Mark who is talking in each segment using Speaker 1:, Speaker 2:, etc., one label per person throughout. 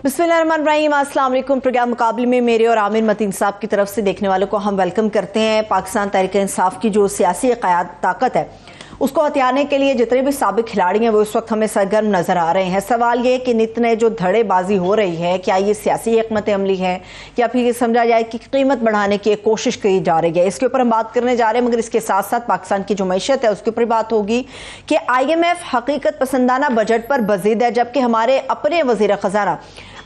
Speaker 1: बिस्मिल्लाहिर्रहमानिर्रहीम, अस्सलाम वालेकुम। प्रोग्राम मुकाबले में मेरे और आमिर मतीन साहब की तरफ से देखने वालों को हम वेलकम करते हैं। पाकिस्तान तहरीक इंसाफ की जो सियासी ताकत है उसको हथियाने के लिए जितने भी साबिक खिलाड़ी हैं वो इस वक्त हमें सरगर्म नजर आ रहे हैं। सवाल ये कि नित नए जो धड़ेबाजी हो रही है, क्या ये सियासी हिकमत अमली है या फिर ये समझा जाए कि कीमत बढ़ाने की एक कोशिश की जा रही है? इसके ऊपर हम बात करने जा रहे हैं, मगर इसके साथ साथ पाकिस्तान की जो मैशत है उसके ऊपर बात होगी कि IMF हकीकत पसंदाना बजट पर बजीद है, जबकि हमारे अपने वजीर खजाना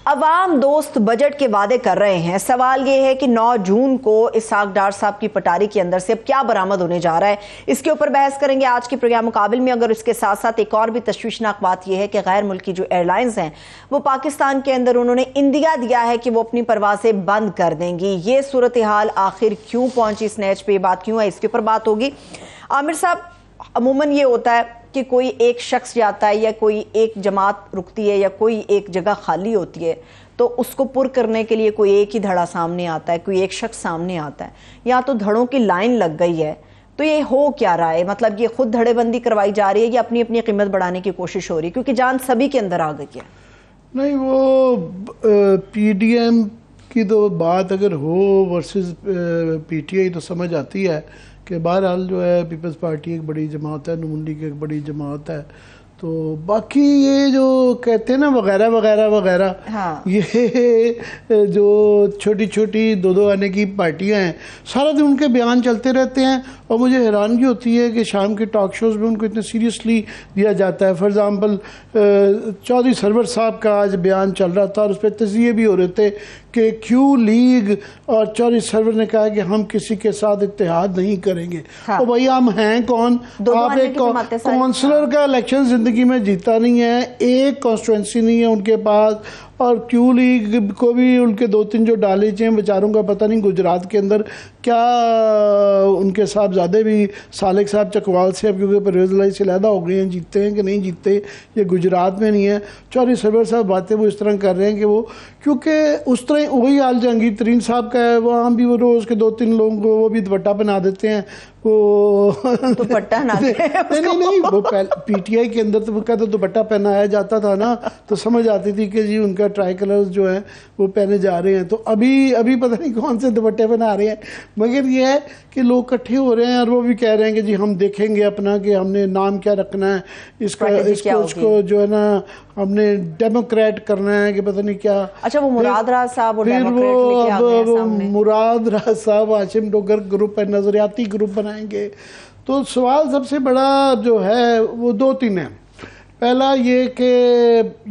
Speaker 1: अवाम दोस्त बजट के वादे कर रहे हैं। सवाल यह है कि 9 जून को इसहाक डार साहब की पटारी के अंदर से अब क्या बरामद होने जा रहा है, इसके ऊपर बहस करेंगे आज के प्रोग्राम मुकाबले में। अगर इसके साथ साथ एक और भी तशवीशनाक बात यह है कि गैर मुल्की जो एयरलाइंस हैं वो पाकिस्तान के अंदर उन्होंने इंदिया दिया है कि वो अपनी परवाजें बंद कर देंगी। ये सूरत हाल आखिर क्यों पहुंची, इस नैच पे बात क्यों है, इसके ऊपर बात होगी। आमिर साहब, अमूमन ये होता है कि कोई एक शख्स जाता है या कोई एक जमात रुकती है या कोई एक जगह खाली होती है तो उसको पुर करने के लिए कोई एक ही धड़ा सामने आता है, कोई एक शख्स सामने आता है, या तो धड़ों की लाइन लग गई है। तो ये हो क्या रहा है? मतलब ये खुद धड़ेबंदी करवाई जा रही है या अपनी अपनी कीमत बढ़ाने की कोशिश हो रही है, क्योंकि जान सभी के अंदर आ गई है?
Speaker 2: नहीं, वो PDM की तो बात अगर हो वर्सेस PTI तो समझ आती है कि बहरहाल जो है पीपल्स पार्टी एक बड़ी जमात है, नून लीग एक बड़ी जमात है। तो बाकी ये जो कहते हैं ना वगैरह वगैरह वगैरह, हाँ। ये जो छोटी छोटी दो आने की पार्टियां हैं, सारा दिन उनके बयान चलते रहते हैं और मुझे हैरानगी होती है कि शाम के टॉक शोज़ में उनको इतने सीरियसली दिया जाता है। फॉर एग्ज़ाम्पल चौधरी सरवर साहब का आज बयान चल रहा था और उस पर तजिए भी हो रहे थे कि क्यू लीग और चौधरी सरवर ने कहा कि हम किसी के साथ इत्तेहाद नहीं करेंगे। हाँ। तो भाई हम हैं कौन? आप एक काउंसलर का इलेक्शन जिंदगी में जीता नहीं है, एक कॉन्स्टिट्यूंसी नहीं है उनके पास, और क्यू लीग को भी उनके 2-3 जो डाले हैं बेचारों का पता नहीं गुजरात के अंदर क्या उनके साहबजादे भी सालिक साहब चकवाल से अब क्योंकि परवेज़ लाई से अलहदा हो गए हैं, जीतते हैं कि नहीं जीतते ये गुजरात में नहीं है। चौधरी सरवर साहब बातें वो इस तरह कर रहे हैं कि वो क्योंकि उस तरह वही हाल जहांगीर तरीन साहब का है, वहाँ भी वो रोज़ के 2-3 लोगों को वो भी दुपट्टा पहना देते हैं। वो
Speaker 1: दुपट्टा
Speaker 2: नहीं, वो PTI के अंदर तो वो कहते दुपट्टा पहनाया जाता था ना, तो समझ आती थी कि जी उनका ट्राई कलर्स जो हैं वो पहने जा रहे हैं। तो अभी पता नहीं कौन से दुपट्टे बना रहे हैं, मगर ये है कि लोग इकट्ठे हो रहे हैं और वो भी कह रहे हैं कि जी हम देखेंगे अपना कि हमने नाम क्या रखना है, इसको जो है ना हमने डेमोक्रेट करना है कि पता नहीं क्या।
Speaker 1: अच्छा, वो मुराद राज साहब,
Speaker 2: फिर वो मुराद राज साहब हाशिम डोगर ग्रुप है, नजरियाती ग्रुप बनाएंगे। तो सवाल सबसे बड़ा जो है वो 2-3 है। पहला ये कि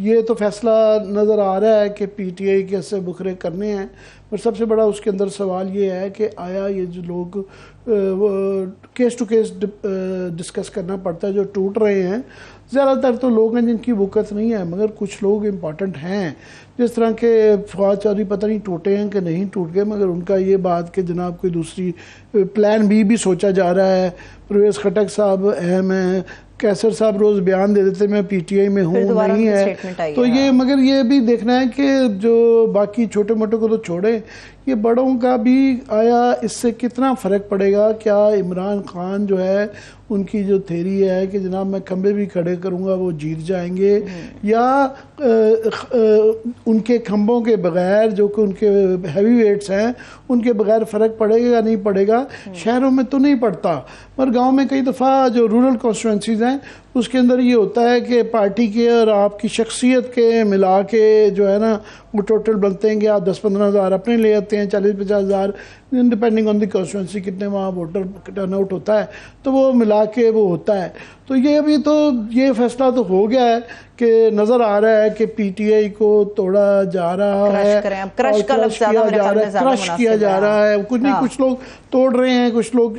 Speaker 2: ये तो फैसला नज़र आ रहा है कि PTI कैसे बुखरे करने हैं, पर सबसे बड़ा उसके अंदर सवाल ये है कि आया ये जो लोग केस टू केस डिस्कस करना पड़ता है, जो टूट रहे हैं ज़्यादातर तो लोग हैं जिनकी वक़्त नहीं है, मगर कुछ लोग इम्पॉर्टेंट हैं, जिस तरह के फवाद चौधरी पता नहीं टूटे हैं कि नहीं टूट गए, मगर उनका ये बात कि जनाब कोई दूसरी प्लान B भी सोचा जा रहा है। परवेज़ खटक साहब अहम हैं, कैसर साहब रोज़ बयान दे देते मैं PTI में हूँ, नहीं है। तो ये मगर ये भी देखना है कि जो बाकी छोटे मोटे को तो छोड़े, ये बड़ों का भी आया इससे कितना फ़र्क पड़ेगा। क्या इमरान खान जो है उनकी जो थेरी है कि जनाब मैं खंबे भी खड़े करूँगा वो जीत जाएंगे, या उनके खंबों के बगैर जो कि उनके हैवी वेट्स हैं उनके बगैर फ़र्क पड़ेगा या नहीं पड़ेगा? शहरों में तो नहीं पड़ता, पर गांव में कई दफ़ा जो रूरल कॉन्स्टिट्यूंसीज़ हैं उसके अंदर ये होता है कि पार्टी के और आपकी शख्सियत के मिला के जो है ना वो टोटल बनते हैं कि आप 10-15 हज़ार अपने ले आते हैं, 40-50 हज़ार डिपेंडिंग ऑन द कॉन्स्टिट्यूंसी कितने वहाँ वोटर टर्नआउट होता है, तो वो मिला के वो होता है। तो ये अभी तो ये फैसला तो हो गया है कि नज़र आ रहा है कि PTI को तोड़ा जा रहा है, क्रश किया जा रहा है। कुछ नहीं, कुछ लोग तोड़ रहे हैं, कुछ लोग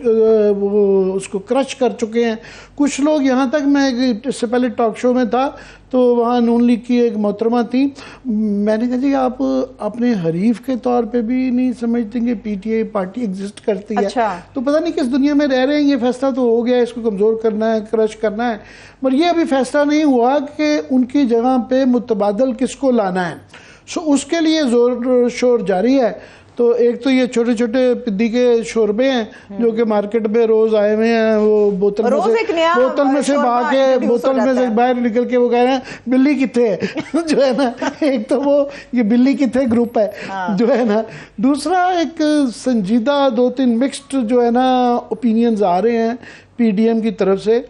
Speaker 2: वो उसको क्रश कर चुके हैं, कुछ लोग यहाँ तक मैं इससे पहले टॉक शो में था तो वहाँ नून लीग की एक मोहतरमा थी, मैंने कहा जी आप अपने हरीफ के तौर पे भी नहीं समझते कि PTI पार्टी एग्जिस्ट करती है। अच्छा। तो पता नहीं किस दुनिया में रह रहे हैं। ये फैसला तो हो गया, इसको कमज़ोर करना है, क्रश करना है, पर यह अभी फैसला नहीं हुआ कि उनकी जगह पे मुतबादल किसको लाना है। सो उसके लिए ज़ोर शोर जारी है। तो एक तो ये छोटे छोटे पिद्दी के शोरबे हैं जो कि मार्केट में रोज आए हुए हैं, वो बोतल में से भाग के बोतल में से बाहर निकल के वो कह रहे हैं बिल्ली किथे है जो है ना, एक तो वो ये बिल्ली किथे ग्रुप है जो है ना। दूसरा एक संजीदा 2-3 मिक्स्ड जो है ना ओपिनियंस आ रहे हैं पीडीएम की तरफ से।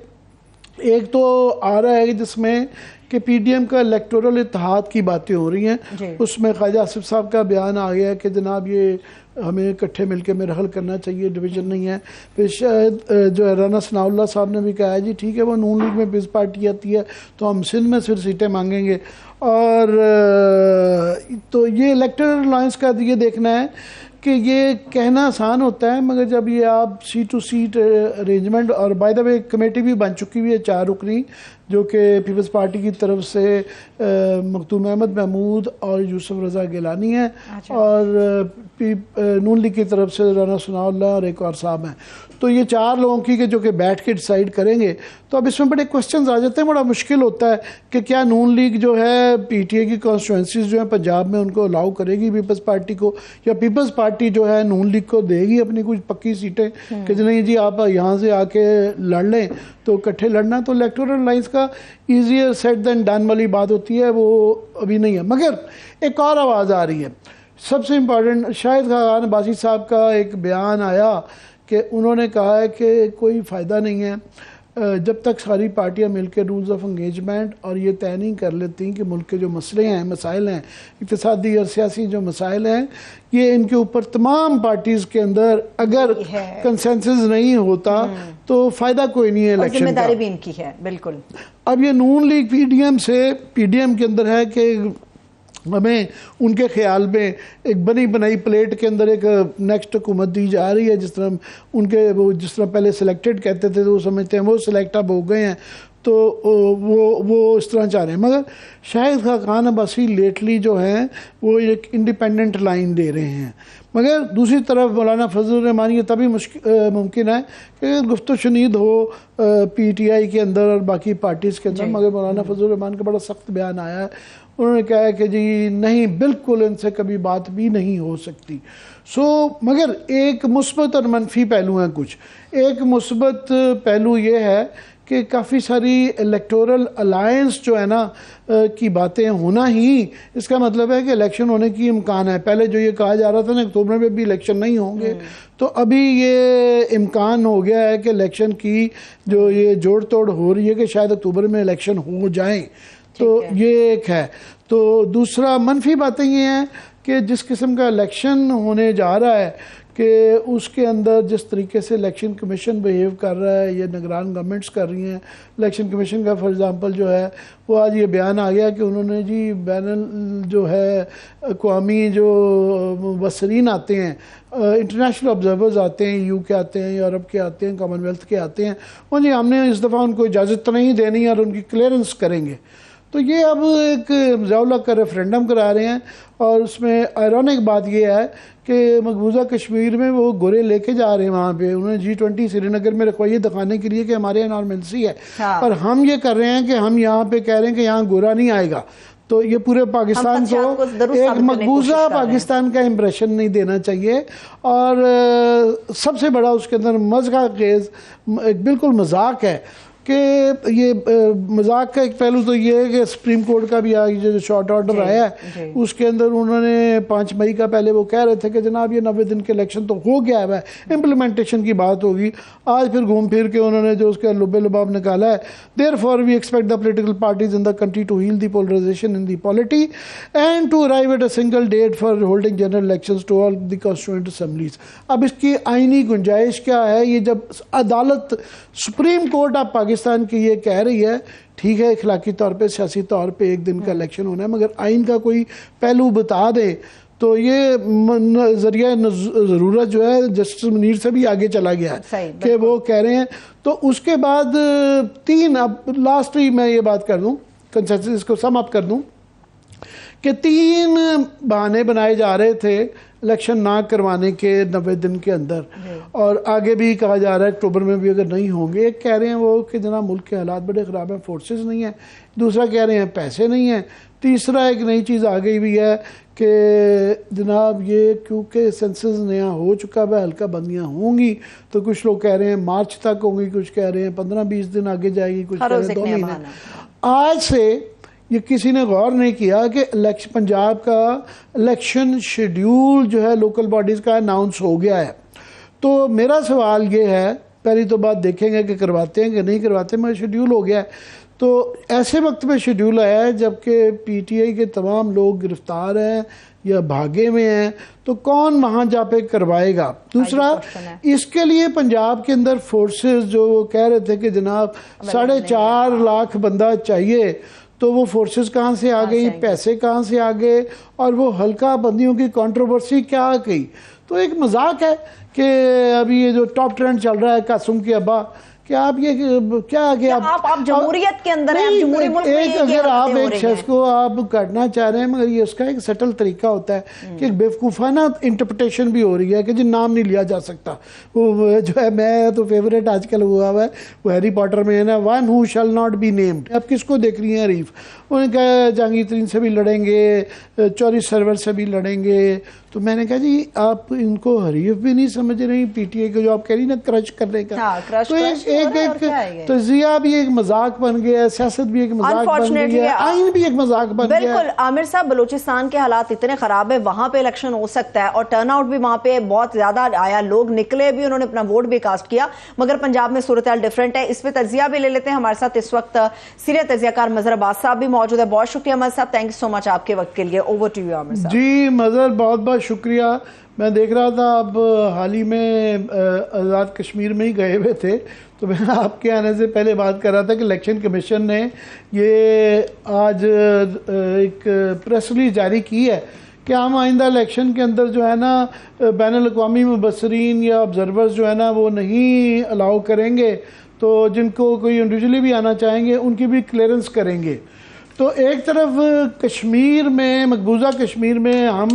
Speaker 2: एक तो आ रहा है जिसमें कि पीडीएम का इलेक्टोरल इत्तेहाद की बातें हो रही हैं, उसमें ख्वाजा आसिफ साहब का बयान आ गया कि जनाब ये हमें इकट्ठे मिलकर मेरा हल करना चाहिए, डिवीज़न नहीं है। फिर शायद जो है राना सनाउल्लाह साहब ने भी कहा है जी ठीक है वो नून लीग में पीस पार्टी आती है तो हम सिंध में फिर सीटें मांगेंगे। और तो ये इलेक्टोरल अलायंस का ये देखना है कि ये कहना आसान होता है मगर जब ये आप सीट टू सीट अरेंजमेंट, और बाय द वे कमेटी भी बन चुकी हुई है 4 रुकनी जो कि पीपल्स पार्टी की तरफ से मखदूम अहमद महमूद और यूसुफ रज़ा गिलानी है और नून लीग की तरफ से राना सनाउल्लाह और एक और साहब हैं। तो ये 4 लोगों की जो कि बैठ के डिसाइड करेंगे। तो अब इसमें बड़े क्वेश्चंस आ जाते हैं, बड़ा मुश्किल होता है कि क्या नून लीग जो है पीटीए की कॉन्स्टिट्यूंसीज जो है पंजाब में उनको अलाउ करेगी पीपल्स पार्टी को, या पीपल्स पार्टी जो है नून लीग को देगी अपनी कुछ पक्की सीटें कि नहीं जी आप यहाँ से आके लड़ लें, तो इकट्ठे लड़ना। तो इलेक्टोरल अलायंस का ईजियर सेट देन डन वाली बात होती है, वो अभी नहीं है। मगर एक और आवाज़ आ रही है सबसे इम्पॉर्टेंट, शाहिद खान अब्बासी साहब का एक बयान आया कि उन्होंने कहा है कि कोई फ़ायदा नहीं है जब तक सारी पार्टियां मिलकर रूल्स ऑफ एंगेजमेंट और ये तय नहीं कर लेती कि मुल्क के जो मसले हैं, मसाइल हैं, इक़्तिसादी और सियासी जो मसाइल हैं, ये इनके ऊपर तमाम पार्टीज़ के अंदर अगर कंसेंसस नहीं होता तो फ़ायदा कोई नहीं है इलेक्शन का।
Speaker 1: जिम्मेदारी भी इनकी है बिल्कुल।
Speaker 2: अब ये नून लीग पीडीएम के अंदर है कि हमें उनके ख्याल में एक बनी बनाई प्लेट के अंदर एक नेक्स्ट हुकूमत दी जा रही है, जिस तरह उनके वो जिस तरह पहले सिलेक्टेड कहते थे तो वो समझते हैं वो सिलेक्ट अब हो गए हैं, तो वो इस तरह चाह रहे हैं। मगर शाहिद खान अब्बासी लेटली जो हैं वो एक इंडिपेंडेंट लाइन दे रहे हैं। मगर दूसरी तरफ मौलाना फजल रहमान ये तभी मुमकिन है कि गुफ्त शुनीद हो पीटीआई के अंदर और बाकी पार्टीज़ के अंदर। मगर मौलाना फजल रहमान का बड़ा सख्त बयान आया है, उन्होंने कहा है कि जी नहीं बिल्कुल इनसे कभी बात भी नहीं हो सकती। मगर एक मुस्बत और मनफी पहलू हैं कुछ। एक मुस्बत पहलू ये है कि काफ़ी सारी इलेक्टोरल अलायंस जो है ना की बातें होना ही इसका मतलब है कि इलेक्शन होने की इम्कान है। पहले जो ये कहा जा रहा था ना अक्टूबर में भी इलेक्शन नहीं होंगे, तो अभी ये इम्कान हो गया है कि इलेक्शन की जो ये जोड़ तोड़ हो रही है कि शायद अक्टूबर में इलेक्शन हो जाएं। तो ये एक है। तो दूसरा मनफी बातें ये हैं कि जिस किस्म का इलेक्शन होने जा रहा है कि उसके अंदर जिस तरीके से इलेक्शन कमीशन बिहेव कर रहा है, ये निगरान गवर्नमेंट्स कर रही हैं। इलेक्शन कमीशन का फॉर एग्ज़ाम्पल जो है वो आज ये बयान आ गया कि उन्होंने जी बैनल जो है अक़वामी जो मुबसरीन आते हैं, इंटरनेशनल ऑब्जर्वर्स आते हैं, यूके के आते हैं, यूरोप के आते हैं, कॉमनवेल्थ के आते हैं, और जी हमने इस दफ़ा उनको इजाज़त नहीं देनी और उनकी क्लियरेंस करेंगे। तो ये अब एक ज़ौला का रेफरेंडम करा रहे हैं। और उसमें आयरॉनिक बात ये है कि मकबूजा कश्मीर में वो गोरे लेके जा रहे हैं वहाँ पे, उन्होंने G20 श्रीनगर में रखवाई दिखाने के लिए कि हमारे यहाँ नॉर्मलसी है। और हम ये कर रहे हैं कि हम यहाँ पे कह रहे हैं कि यहाँ गोरा नहीं आएगा। तो ये पूरे पाकिस्तान को एक मकबूजा पाकिस्तान का इम्प्रेशन नहीं देना चाहिए। और सबसे बड़ा उसके अंदर मज़ा खेज़ एक बिल्कुल मजाक है कि ये मजाक का एक पहलू तो ये है कि सुप्रीम कोर्ट का भी जो शॉर्ट ऑर्डर आया है उसके अंदर उन्होंने 5 मई का पहले वो कह रहे थे कि जनाब ये 90 दिन के इलेक्शन तो हो गया है, इम्प्लीमेंटेशन की बात होगी। आज फिर घूम फिर के उन्होंने जो उसका लुबे लुबाब निकाला है, therefore we expect the political parties in the country to heal the polarisation in the polity and to arrive at a single date for holding general elections to all the constituent assemblies. अब इसकी आईनी गुंजाइश क्या है? ये जब अदालत supreme court of Pakistan की ये कह रही है, ठीक है इखलाकी तौर पे सियासी तौर पे एक दिन का इलेक्शन होना है, मगर आइन का कोई पहलू बता दे तो ये जरिया ज़रूरत जो है जस्टिस मुनीर से भी आगे चला गया है कि वो कह रहे हैं। तो उसके बाद 3, अब लास्टली मैं ये बात कर दूं, कंसेंसस को सम अप कर दूं कि 3 बहाने बनाए जा रहे थे इलेक्शन ना करवाने के 90 दिन के अंदर, और आगे भी कहा जा रहा है अक्टूबर में भी अगर नहीं होंगे। एक कह रहे हैं वो कि जनाब मुल्क के हालात बड़े ख़राब हैं, फोर्सेस नहीं हैं। दूसरा कह रहे हैं पैसे नहीं हैं। तीसरा एक नई चीज़ आ गई हुई है कि जनाब ये क्योंकि सेंसस नया हो चुका है, हल्का बंदियाँ होंगी, तो कुछ लोग कह रहे हैं मार्च तक होंगी, कुछ कह रहे हैं 15-20 दिन आगे जाएगी, कुछ कह रहे हैं 2 महीने। आज से ये किसी ने गौर नहीं किया कि पंजाब का इलेक्शन शेड्यूल जो है लोकल बॉडीज़ का अनाउंस हो गया है। तो मेरा सवाल ये है, पहली तो बात देखेंगे कि करवाते हैं कि नहीं करवाते, मगर शेड्यूल हो गया है। तो ऐसे वक्त में शेड्यूल आया है जबकि पीटीआई के तमाम लोग गिरफ्तार हैं या भागे में हैं, तो कौन वहाँ जा पे करवाएगा? दूसरा, इसके लिए पंजाब के अंदर फोर्सेस जो कह रहे थे कि जनाब 4.5 लाख बंदा चाहिए, तो वो फोर्सेस कहाँ से आ गई, पैसे कहाँ से आ गए, और वो हल्का बंदियों की कंट्रोवर्सी क्या आ गई? तो एक मजाक है कि अभी ये जो टॉप ट्रेंड चल रहा है कासुम की अब्बा, कि आप ये क्या कि
Speaker 1: आप जमहूरियत के अंदर हैं, जमहूरी मुल्क में
Speaker 2: एक अगर आप एक शख्स को आप काटना चाह रहे हैं, मगर ये उसका एक सटल तरीका होता है कि एक बेवकूफ़ाना इंटरप्रिटेशन भी हो रही है कि जी नाम नहीं लिया जा सकता। वो जो है, मैं तो फेवरेट आजकल हुआ है वो हैरी पॉटर में है ना, one who shall not be named. आप किसको देख रही हैं? हरीफ उन्होंने कहा जहांगीर तरीन से भी लड़ेंगे, चौरी सरवर से भी लड़ेंगे। तो मैंने कहा जी आप इनको हरीफ भी नहीं समझ रही पीटीआई को, जो आप कह रही ना क्रश करने का। तो एक तजिया भी एक मजाक बन गया है, सियासत भी एक मजाक बन गई है, आइन भी एक मजाक बन गया है।
Speaker 1: बिल्कुल आमिर साहब, बलूचिस्तान के हालात इतने खराब है, वहां पे इलेक्शन हो सकता है और टर्नआउट भी वहां पे बहुत ज्यादा आया, लोग निकले भी, उन्होंने अपना वोट भी कास्ट किया, मगर पंजाब में सूरत हाल डिफरेंट है। इस पे तजिया भी ले लेते हैं। हमारे साथ इस वक्त सीनियर तजियाकार मजहर अब्बास साहब भी मौजूद है। बहुत शुक्रिया मजहर साहब, थैंक यू सो मच आपके वक्त के लिए। ओवर टू यू आमिर साहब।
Speaker 2: जी मजहर, बहुत बहुत शुक्रिया। मैं देख रहा था अब हाल ही में आज़ाद कश्मीर में ही गए हुए थे, तो मैं आपके आने से पहले बात कर रहा था कि इलेक्शन कमीशन ने ये आज एक प्रेस रिलीज जारी की है कि हम आइंदा इलेक्शन के अंदर जो है ना बैनुल-अक़वामी मुबस्सरीन या ऑब्जर्वर्स जो है ना वो नहीं अलाउ करेंगे, तो जिनको कोई इंडिविजुअली भी आना चाहेंगे उनकी भी क्लियरेंस करेंगे। तो एक तरफ कश्मीर में, मकबूजा कश्मीर में हम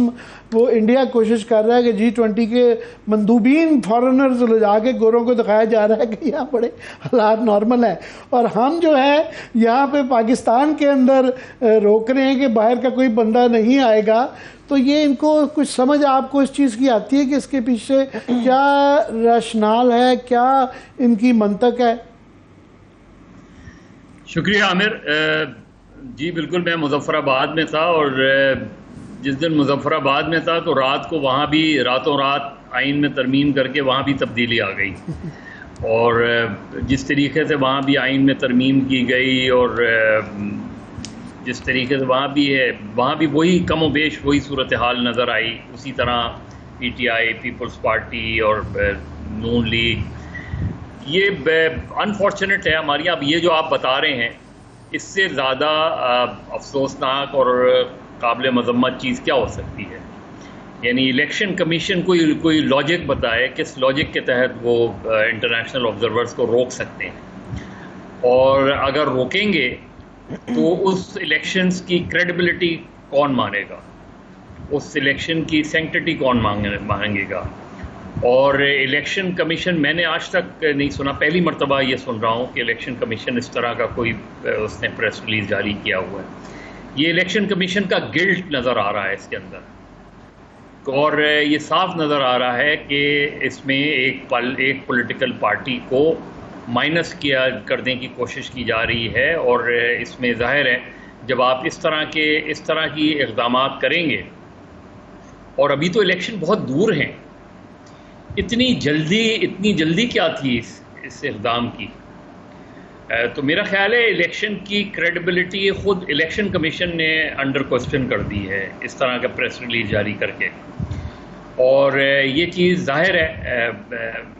Speaker 2: वो इंडिया कोशिश कर रहा है कि G20 के मंदूबीन फॉरेनर्स ले जाके गोरों को दिखाया जा रहा है कि यहाँ बड़े हालात नॉर्मल है, और हम जो है यहाँ पे पाकिस्तान के अंदर रोक रहे हैं कि बाहर का कोई बंदा नहीं आएगा। तो ये इनको कुछ समझ आपको इस चीज़ की आती है कि इसके पीछे क्या रशनाल है, क्या इनकी मंतक है?
Speaker 3: शुक्रिया आमिर जी। बिल्कुल, मैं मुजफ्फराबाद में था और जिस दिन मुजफ्फराबाद में था तो रात को वहाँ भी रातों रात आइन में तरमीम करके वहाँ भी तब्दीली आ गई, और जिस तरीके से वहाँ भी आइन में तरमीम की गई और जिस तरीके से वहाँ भी है, वहाँ भी वही कम व बेश वही सूरत हाल नज़र आई। उसी तरह पीटीआई, पीपल्स पार्टी और नून लीग, ये अनफॉर्चुनेट है हमारी। अब ये जो आप बता रहे हैं, इससे ज़्यादा अफसोसनाक और काबिल मज़म्मत चीज़ क्या हो सकती है? यानी इलेक्शन कमीशन कोई लॉजिक बताए, किस लॉजिक के तहत वो इंटरनेशनल ऑब्जर्वर्स को रोक सकते हैं, और अगर रोकेंगे तो उस इलेक्शंस की क्रेडिबिलिटी कौन मानेगा, उस इलेक्शन की सैंक्टिटी कौन मांगेगा? और इलेक्शन कमीशन, मैंने आज तक नहीं सुना, पहली मरतबा ये सुन रहा हूँ कि इलेक्शन कमीशन इस तरह का कोई उसने प्रेस रिलीज जारी किया हुआ है। ये इलेक्शन कमीशन का गिल्ट नज़र आ रहा है इसके अंदर, और ये साफ नज़र आ रहा है कि इसमें एक पॉलिटिकल पार्टी को माइनस करने की कोशिश की जा रही है। और इसमें ज़ाहिर है जब आप इस तरह की इक़दामात करेंगे, और अभी तो इलेक्शन बहुत दूर हैं, इतनी जल्दी क्या थी इस इक़दाम की? तो मेरा ख्याल है इलेक्शन की क्रेडिबिलिटी खुद इलेक्शन कमीशन ने अंडर क्वेश्चन कर दी है इस तरह का प्रेस रिलीज जारी करके, और ये चीज़ ज़ाहिर है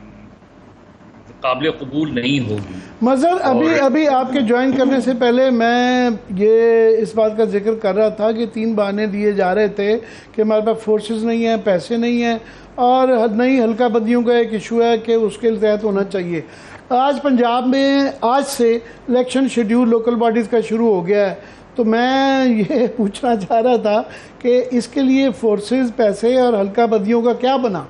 Speaker 3: काबिल कबूल नहीं होगी।
Speaker 2: मज़हर, अभी आपके ज्वाइन करने से पहले मैं ये इस बात का जिक्र कर रहा था कि 3 बहाने दिए जा रहे थे कि हमारे पास फोर्सेस नहीं है, पैसे नहीं है, और नई हल्का बंदियों का एक इशू है कि उसके तहत होना चाहिए। आज पंजाब में आज से इलेक्शन शेड्यूल लोकल बॉडीज़ का शुरू हो गया है, तो मैं ये पूछना चाह रहा था कि इसके लिए फोर्सेस, पैसे और हल्का बंदियों का क्या बना?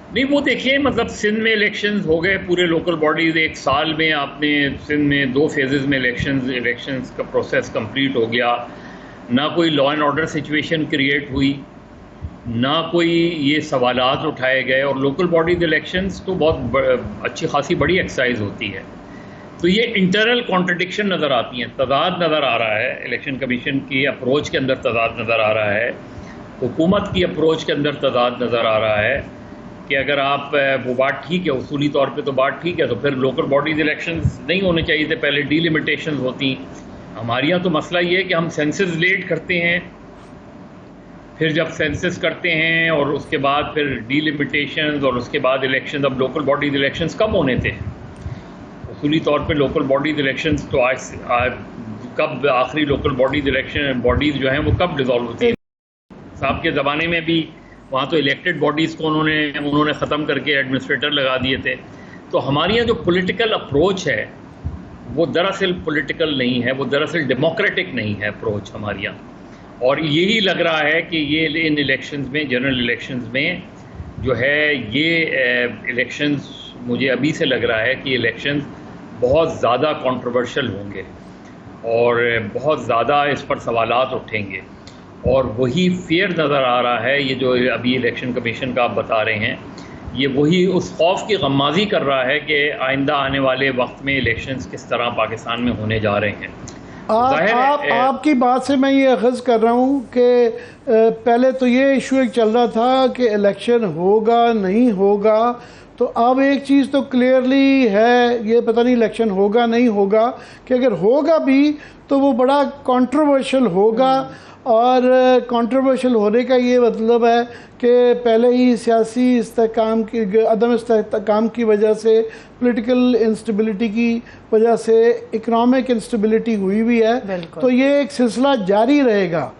Speaker 3: नहीं, वो देखिए, मतलब सिंध में इलेक्शंस हो गए पूरे लोकल बॉडीज़, 1 साल में आपने सिंध में 2 फेजेस में इलेक्शंस का प्रोसेस कंप्लीट हो गया। ना कोई law and order situation create हुई, ना कोई ये सवालात उठाए गए। और लोकल बॉडीज इलेक्शंस तो बहुत अच्छी खासी बड़ी एक्सरसाइज होती है। तो ये इंटरनल कॉन्ट्रडिक्शन नज़र आती हैं, तज़ाद नज़र आ रहा है। इलेक्शन कमीशन की अप्रोच के अंदर तज़ाद नज़र आ रहा है, हुकूमत की अप्रोच के अंदर तज़ाद नज़र आ रहा है कि अगर आप वो बात ठीक है, उसूली तौर पे तो बात ठीक है, तो फिर लोकल बॉडीज़ इलेक्शंस नहीं होने चाहिए थे, पहले डीलिमिटेशंस होती। हमारे यहाँ तो मसला ये है कि हम सेंसस लेट करते हैं, फिर जब सेंसस करते हैं और उसके बाद फिर डीलिमिटेशंस और उसके बाद इलेक्शन। अब लोकल बॉडीज़ इलेक्शंस कब होने थे? उसूली तौर पे लोकल बॉडीज़ इलेक्शंस तो आज कब आखिरी लोकल बॉडीज़ जो हैं वो कब डिज़ोल्व होती है? साहब के ज़माने में भी वहाँ तो इलेक्टेड बॉडीज़ को उन्होंने ख़त्म करके एडमिनिस्ट्रेटर लगा दिए थे। तो हमारे यहाँ जो पॉलिटिकल अप्रोच है वो दरअसल पॉलिटिकल नहीं है, वो दरअसल डेमोक्रेटिक नहीं है अप्रोच हमारे यहाँ। और यही लग रहा है कि ये इन इलेक्शंस में, जनरल इलेक्शंस में जो है ये इलेक्शंस, मुझे अभी से लग रहा है कि इलेक्शंस बहुत ज़्यादा कंट्रोवर्शियल होंगे और बहुत ज़्यादा इस पर सवालात उठेंगे। और वही फेयर नज़र आ रहा है, ये जो अभी इलेक्शन कमीशन का आप बता रहे हैं, ये वही उस खौफ की गम्माज़ी कर रहा है कि आइंदा आने वाले वक्त में इलेक्शंस किस तरह पाकिस्तान में होने जा रहे हैं।
Speaker 2: आपकी बात से मैं ये अखज़ कर रहा हूँ कि पहले तो ये इशू एक चल रहा था कि इलेक्शन होगा नहीं होगा, तो अब एक चीज़ तो क्लियरली है, ये पता नहीं इलेक्शन होगा नहीं होगा, कि अगर होगा भी तो वो बड़ा कंट्रोवर्शियल होगा। और कंट्रोवर्शियल होने का ये मतलब है कि पहले ही सियासी इस्तेहकाम की, अदम इस्तेहकाम की वजह से, पॉलिटिकल इंस्टेबिलिटी की वजह से इकनॉमिक इंस्टेबिलिटी हुई है, तो ये एक सिलसिला जारी रहेगा।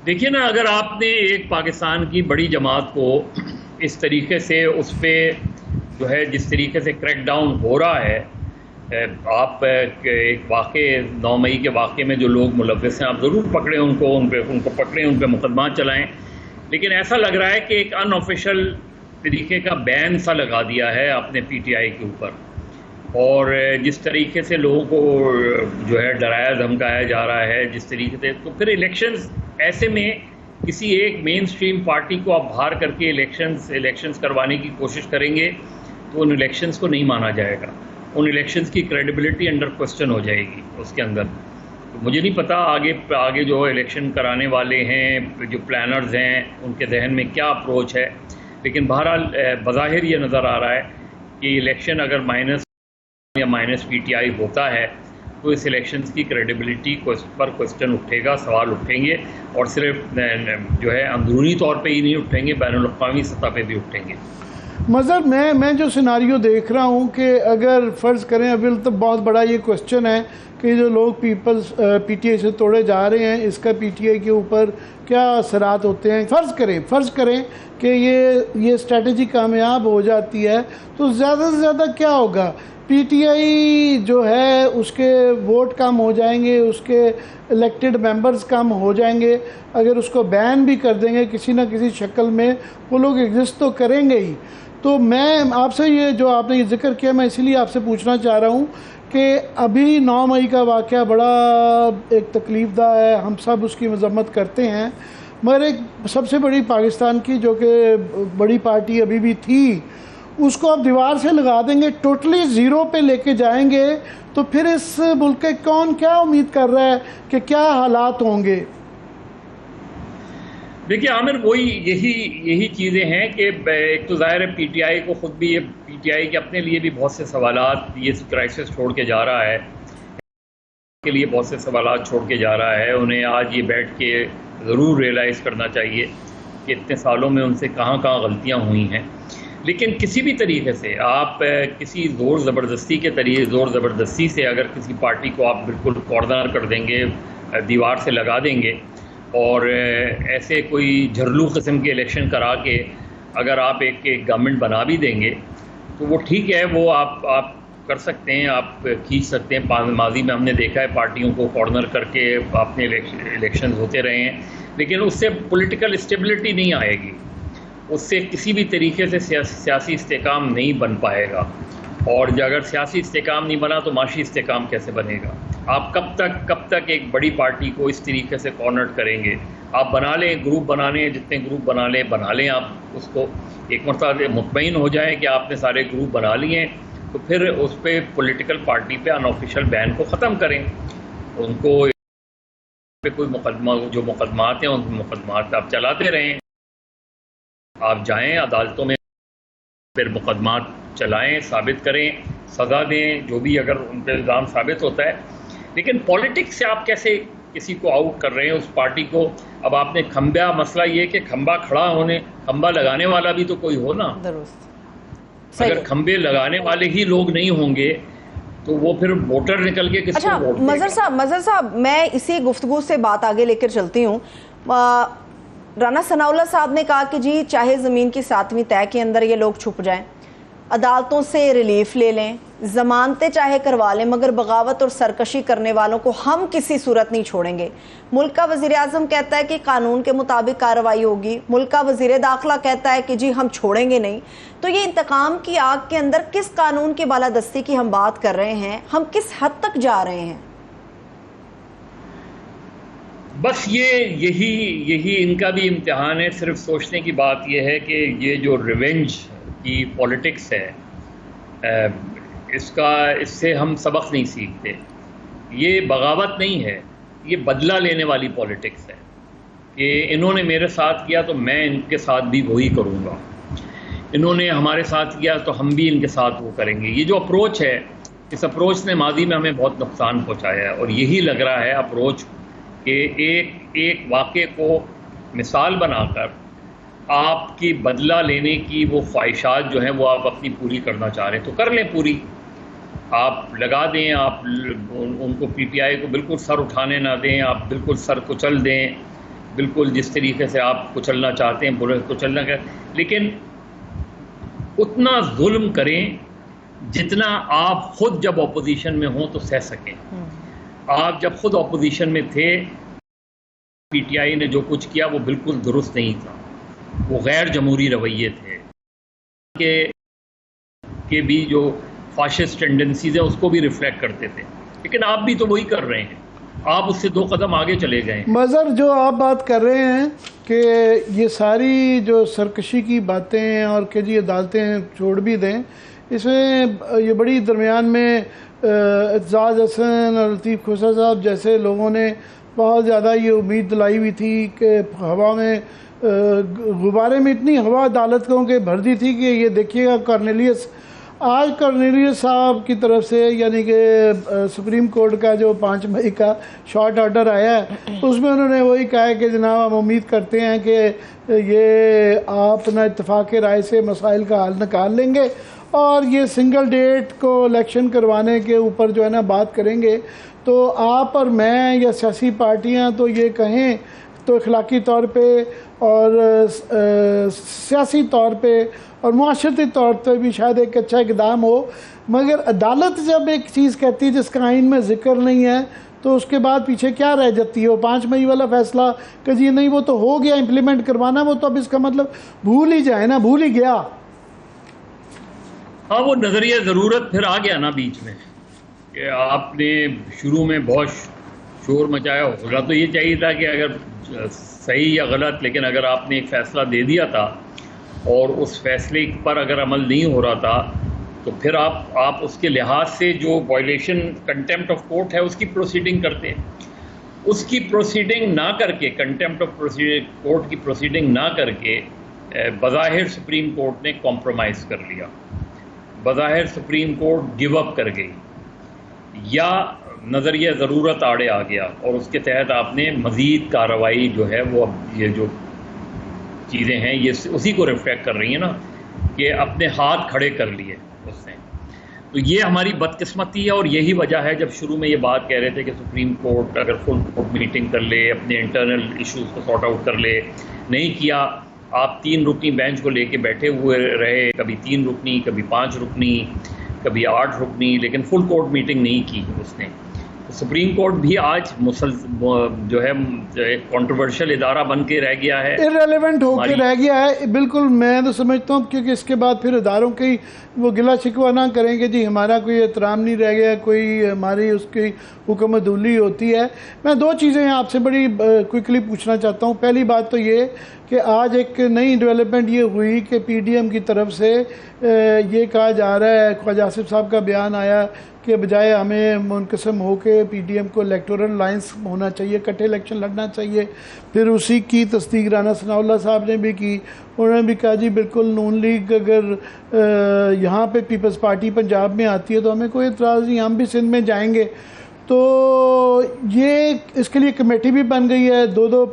Speaker 3: देखिए ना, अगर आपने एक पाकिस्तान की बड़ी जमात को इस तरीके से उस पर जो है जिस तरीके से क्रैकडाउन हो रहा है, आप एक वाक़े 9 मई के वाक़े में जो लोग मुलव्वस हैं आप ज़रूर पकड़ें उनको पकड़ें, उन पर मुकदमा चलाएं। लेकिन ऐसा लग रहा है कि एक अनऑफिशियल तरीके का बैन सा लगा दिया है आपने पीटीआई के ऊपर, और जिस तरीके से लोगों को जो है डराया धमकाया जा रहा है, जिस तरीके से, तो फिर इलेक्शंस ऐसे में किसी एक मेन स्ट्रीम पार्टी को आप बाहर करके इलेक्शंस करवाने की कोशिश करेंगे तो उन इलेक्शंस को नहीं माना जाएगा, उन इलेक्शंस की क्रेडिबिलिटी अंडर क्वेश्चन हो जाएगी उसके अंदर। तो मुझे नहीं पता आगे जो इलेक्शन कराने वाले हैं, जो प्लानर्स हैं, उनके जहन में क्या अप्रोच है। लेकिन बहरहाल बज़ाहिर ये नज़र आ रहा है कि इलेक्शन अगर माइनस पीटीआई होता है तो इस इलेक्शंस की क्रेडिबिलिटी पर क्वेश्चन उठेगा, सवाल उठेंगे, और सिर्फ जो है अंदरूनी तौर पे ही नहीं उठेंगे, बैनुल-अक़वामी सतह पे भी उठेंगे।
Speaker 2: मज़हब मैं जो सिनारियो देख रहा हूँ कि अगर फ़र्ज़ करें, अभी तो बहुत बड़ा ये क्वेश्चन है कि जो लोग पीटीआई से तोड़े जा रहे हैं, इसका पीटीआई के ऊपर क्या असरात होते हैं। फ़र्ज़ करें कि ये स्ट्रेटजी कामयाब हो जाती है तो ज़्यादा से ज़्यादा क्या होगा, पीटीआई जो है उसके वोट कम हो जाएंगे, उसके इलेक्टेड मेंबर्स कम हो जाएंगे। अगर उसको बैन भी कर देंगे किसी ना किसी शक्ल में, वो लोग एग्जिस्ट तो करेंगे ही। तो मैं आपसे ये जो आपने ये जिक्र किया, मैं इसीलिए आपसे पूछना चाह रहा हूँ कि अभी 9 मई का वाक़या बड़ा एक तकलीफ़दा है, हम सब उसकी मज़म्मत करते हैं, मगर एक सबसे बड़ी पाकिस्तान की जो कि बड़ी पार्टी अभी भी थी, उसको आप दीवार से लगा देंगे, टोटली ज़ीरो पे लेके जाएंगे, तो फिर इस मुल्क के कौन क्या उम्मीद कर रहा है कि क्या हालात होंगे।
Speaker 3: देखिए आमिर, वही यही चीज़ें हैं कि एक तो ज़ाहिर है पीटीआई को ख़ुद भी, ये पीटीआई के अपने लिए भी बहुत से सवालात ये क्राइसिस छोड़ के जा रहा है, के लिए बहुत से सवालात छोड़ के जा रहा है। उन्हें आज ये बैठ के ज़रूर रियलाइज़ करना चाहिए कि इतने सालों में उनसे कहाँ गलतियाँ हुई हैं। लेकिन किसी भी तरीके से आप किसी ज़ोर ज़बरदस्ती से अगर किसी पार्टी को आप बिल्कुल कॉर्नर कर देंगे, दीवार से लगा देंगे, और ऐसे कोई झरलू किस्म के इलेक्शन करा के अगर आप एक गवर्नमेंट बना भी देंगे तो वो ठीक है, वो आप कर सकते हैं, आप खींच सकते हैं। माजी में हमने देखा है पार्टियों को कॉर्नर करके अपने इलेक्शन होते रहे हैं, लेकिन उससे पॉलिटिकल स्टेबिलिटी नहीं आएगी, उससे किसी भी तरीके से सियासी इस्तेहकाम नहीं बन पाएगा, और अगर सियासी इस्तेहकाम नहीं बना तो माशी इस्तेहकाम कैसे बनेगा। आप कब तक एक बड़ी पार्टी को इस तरीके से कॉर्नर करेंगे? आप बना लें, ग्रुप बनाने जितने ग्रुप बना लें आप उसको। एक मरतबा मुतमईन हो जाए कि आपने सारे ग्रुप बना लिए, तो फिर उस पर पॉलिटिकल पार्टी पे अनऑफिशियल बैन को ख़त्म करें। उनको पे कोई मुकदमा, जो मुकदमात हैं उन मुकदमात आप चलाते रहें। आप जाएं अदालतों में, फिर मुकदमात चलाएं, साबित करें, सज़ा दें, जो भी अगर उन पर इल्ज़ाम साबित होता है। लेकिन पॉलिटिक्स से आप कैसे किसी को आउट कर रहे हैं, उस पार्टी को? अब आपने खंबा, मसला ये कि खंबा लगाने वाला भी तो कोई हो ना। अगर खंबे लगाने वाले ही लोग नहीं होंगे तो वो फिर वोटर निकल के किसको वोट देगा?
Speaker 1: मजहर साहब, मैं इसी गुफ्तगू से बात आगे लेकर चलती हूँ। राना सनाउल्लाह साहब ने कहा कि जी चाहे ज़मीन की 7वीं तय के अंदर ये लोग छुप जाएं, अदालतों से रिलीफ ले लें, जमानतें चाहे करवा लें, मगर बगावत और सरकशी करने वालों को हम किसी सूरत नहीं छोड़ेंगे। मुल्क का वज़ीर आज़म कहता है कि कानून के मुताबिक कार्रवाई होगी, मुल्क का वज़ीर दाखिला कहता है कि जी हम छोड़ेंगे नहीं। तो ये इंतकाम की आग के अंदर किस कानून की बालादस्ती की हम बात कर रहे हैं? हम किस हद तक जा रहे हैं?
Speaker 3: बस यही इनका भी इम्तिहान है। सिर्फ सोचने की बात यह है कि ये जो रिवेंज की पॉलिटिक्स है, इससे हम सबक नहीं सीखते। ये बगावत नहीं है, ये बदला लेने वाली पॉलिटिक्स है कि इन्होंने मेरे साथ किया तो मैं इनके साथ भी वही करूँगा, इन्होंने हमारे साथ किया तो हम भी इनके साथ वो करेंगे। ये जो अप्रोच है, इस अप्रोच ने माजी में हमें बहुत नुकसान पहुँचाया है। और यही लग रहा है अप्रोच कि एक वाक़े को मिसाल बनाकर आपकी बदला लेने की वो ख्वाहिशात जो हैं वो आप अपनी पूरी करना चाह रहे हैं तो कर लें पूरी। आप लगा दें, आप उनको पीटीआई को बिल्कुल सर उठाने ना दें, आप बिल्कुल सर कुचल दें, बिल्कुल जिस तरीके से आप कुचलना चाहते हैं बुरे कुचलना कर, लेकिन उतना जुल्म करें जितना आप खुद जब ऑपोजिशन में हों तो सह सकें। आप जब खुद ऑपोजिशन में थे, पीटीआई ने जो कुछ किया वो बिल्कुल दुरुस्त नहीं था, वो गैर जमहूरी रवैये थे के भी जो फाशिस्ट टेंडेंसीज है उसको भी रिफ्लेक्ट करते थे। लेकिन आप भी तो वही कर रहे हैं, आप उससे 2 कदम आगे चले गए।
Speaker 2: मज़हर, जो आप बात कर रहे हैं कि ये सारी जो सरकशी की बातें हैं और कि जी अदालतें छोड़ भी दें, इसमें ये बड़ी दरमियान में एतजाज़ हसन और लतीफ़ खोसा साहब जैसे लोगों ने बहुत ज़्यादा ये उम्मीद दिलाई हुई थी कि हवा में गुब्बारे में इतनी हवा अदालत को के भर दी थी कि ये देखिएगा कॉर्नेलियस, आज कॉर्नेलियस साहब की तरफ से यानी कि सुप्रीम कोर्ट का जो 5 मई का शॉर्ट ऑर्डर आया है उसमें उन्होंने वही कहा है कि जनाब हम उम्मीद करते हैं कि ये आप ना इत्तेफाक राय से मसाइल का हल निकाल लेंगे और ये सिंगल डेट को इलेक्शन करवाने के ऊपर जो है ना बात करेंगे। तो आप और मैं या सियासी पार्टियां तो ये कहें तो अखलाकी तौर पे और सियासी तौर पे और मुआशरती तौर पे भी शायद एक अच्छा इक़दाम हो, मगर अदालत जब एक चीज़ कहती है जिसका आइन में जिक्र नहीं है तो उसके बाद पीछे क्या रह जाती है? वो 5 मई वाला फैसला कि जी नहीं वो तो हो गया, इम्प्लीमेंट करवाना, वो तो अब इसका मतलब भूल ही जाए ना, भूल ही गया।
Speaker 3: हाँ, वो नज़रिया ज़रूरत फिर आ गया ना बीच में कि आपने शुरू में बहुत शोर मचाया होगा, तो ये चाहिए था कि अगर सही या गलत, लेकिन अगर आपने एक फ़ैसला दे दिया था और उस फैसले पर अगर अमल नहीं हो रहा था तो फिर आप उसके लिहाज से जो वायलेशन कंटेम्प्ट ऑफ कोर्ट है उसकी प्रोसीडिंग करते हैं। उसकी प्रोसीडिंग ना करके, कंटेम्प्ट ऑफ कोर्ट की प्रोसीडिंग ना करके बज़ाहिर सुप्रीम कोर्ट ने कॉम्प्रोमाइज़ कर लिया, बज़ाहिर सुप्रीम कोर्ट गिव अप कर गई या नज़रिया ज़रूरत आड़े आ गया और उसके तहत आपने मज़ीद कार्रवाई जो है वो, अब ये जो चीज़ें हैं ये उसी को रिफ्लेक्ट कर रही हैं ना कि अपने हाथ खड़े कर लिए उसने। तो ये हमारी बदकिस्मती है और यही वजह है जब शुरू में ये बात कह रहे थे कि सुप्रीम कोर्ट अगर फुल कोर्ट मीटिंग कर ले, अपने इंटरनल इश्यूज़ को सॉर्ट आउट कर ले, नहीं किया। आप 3 रुकनी बेंच को लेके बैठे हुए रहे, कभी 3 रुकनी, कभी 5 रुकनी, कभी 8 रुकनी, लेकिन फुल कोर्ट मीटिंग नहीं की उसने। सुप्रीम कोर्ट भी आज जो है एक कंट्रोवर्शियल इदारा बन के रह गया है,
Speaker 2: इररेलेवेंट होके रह गया है। बिल्कुल, मैं तो समझता हूँ, क्योंकि इसके बाद फिर इदारों की वो गिला शिकवा ना करेंगे जी हमारा कोई एहतराम नहीं रह गया, कोई हमारी उसकी हुक्मदुली होती है। मैं दो चीज़ें आपसे बड़ी क्विकली पूछना चाहता हूँ। पहली बात तो ये कि आज एक नई डेवलपमेंट ये हुई कि पीडीएम की तरफ से ये कहा जा रहा है, ख्वाजा आसिफ साहब का बयान आया कि बजाय हमें मुनक़सिम होकर पीडीएम को इलेक्टोरल अलायंस होना चाहिए, इकट्ठे इलेक्शन लड़ना चाहिए। फिर उसी की तस्दीक राना सनाउल्लाह साहब ने भी की। उन्होंने भी कहा जी बिल्कुल, नून लीग अगर यहाँ पे पीपल्स पार्टी पंजाब में आती है तो हमें कोई एतराज़ नहीं, हम भी सिंध में जाएंगे। तो ये इसके लिए कमेटी भी बन गई है, दो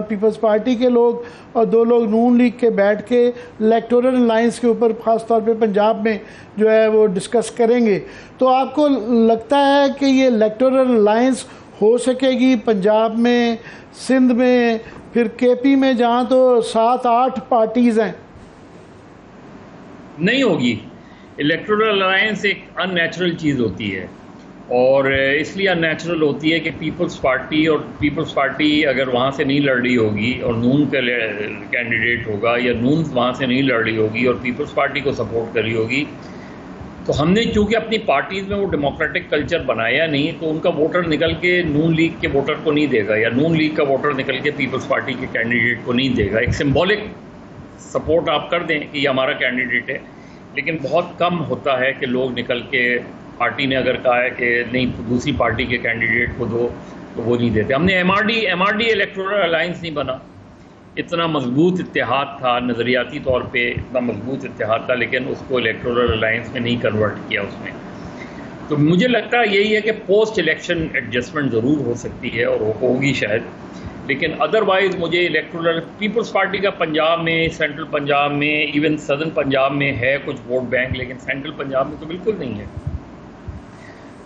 Speaker 2: पीपल्स पार्टी के लोग और 2 लोग नून लीग के बैठ के इलेक्टोरल अलायंस के ऊपर ख़ास तौर पे पंजाब में जो है वो डिस्कस करेंगे। तो आपको लगता है कि ये इलेक्टोरल अलायंस हो सकेगी पंजाब में, सिंध में, फिर केपी में जहाँ तो 7-8 पार्टीज़ हैं?
Speaker 3: नहीं होगी। इलेक्टोरल अलायंस एक अननेचुरल चीज़ होती है, और इसलिए अननेचुरल होती है कि पीपल्स पार्टी अगर वहाँ से नहीं लड़ रही होगी और नून का कैंडिडेट होगा, या नून वहाँ से नहीं लड़ रही होगी और पीपल्स पार्टी को सपोर्ट कर रही होगी, तो हमने चूँकि अपनी पार्टीज़ में वो डेमोक्रेटिक कल्चर बनाया नहीं, तो उनका वोटर निकल के नून लीग के वोटर को नहीं देगा, या नून लीग का वोटर निकल के पीपल्स पार्टी के कैंडिडेट को नहीं देगा। एक सिम्बॉलिक सपोर्ट आप कर दें कि ये हमारा कैंडिडेट है, लेकिन बहुत कम होता है कि लोग निकल के, पार्टी ने अगर कहा है कि नहीं दूसरी पार्टी के कैंडिडेट को दो, तो वो नहीं देते। हमने एमआरडी इलेक्टोरल अलायंस नहीं बना, इतना मजबूत इत्तेहाद था, नज़रियाती तौर पे इतना मजबूत इत्तेहाद था, लेकिन उसको इलेक्टोरल अलायंस में नहीं कन्वर्ट किया उसमें। तो मुझे लगता है यही है कि पोस्ट इलेक्शन एडजस्टमेंट ज़रूर हो सकती है और होगी शायद, लेकिन अदरवाइज़ मुझे इलेक्टोरल पीपल्स पार्टी का पंजाब में, सेंट्रल पंजाब में, इवन सदर्न पंजाब में है कुछ वोट बैंक, लेकिन सेंट्रल पंजाब में तो बिल्कुल नहीं है।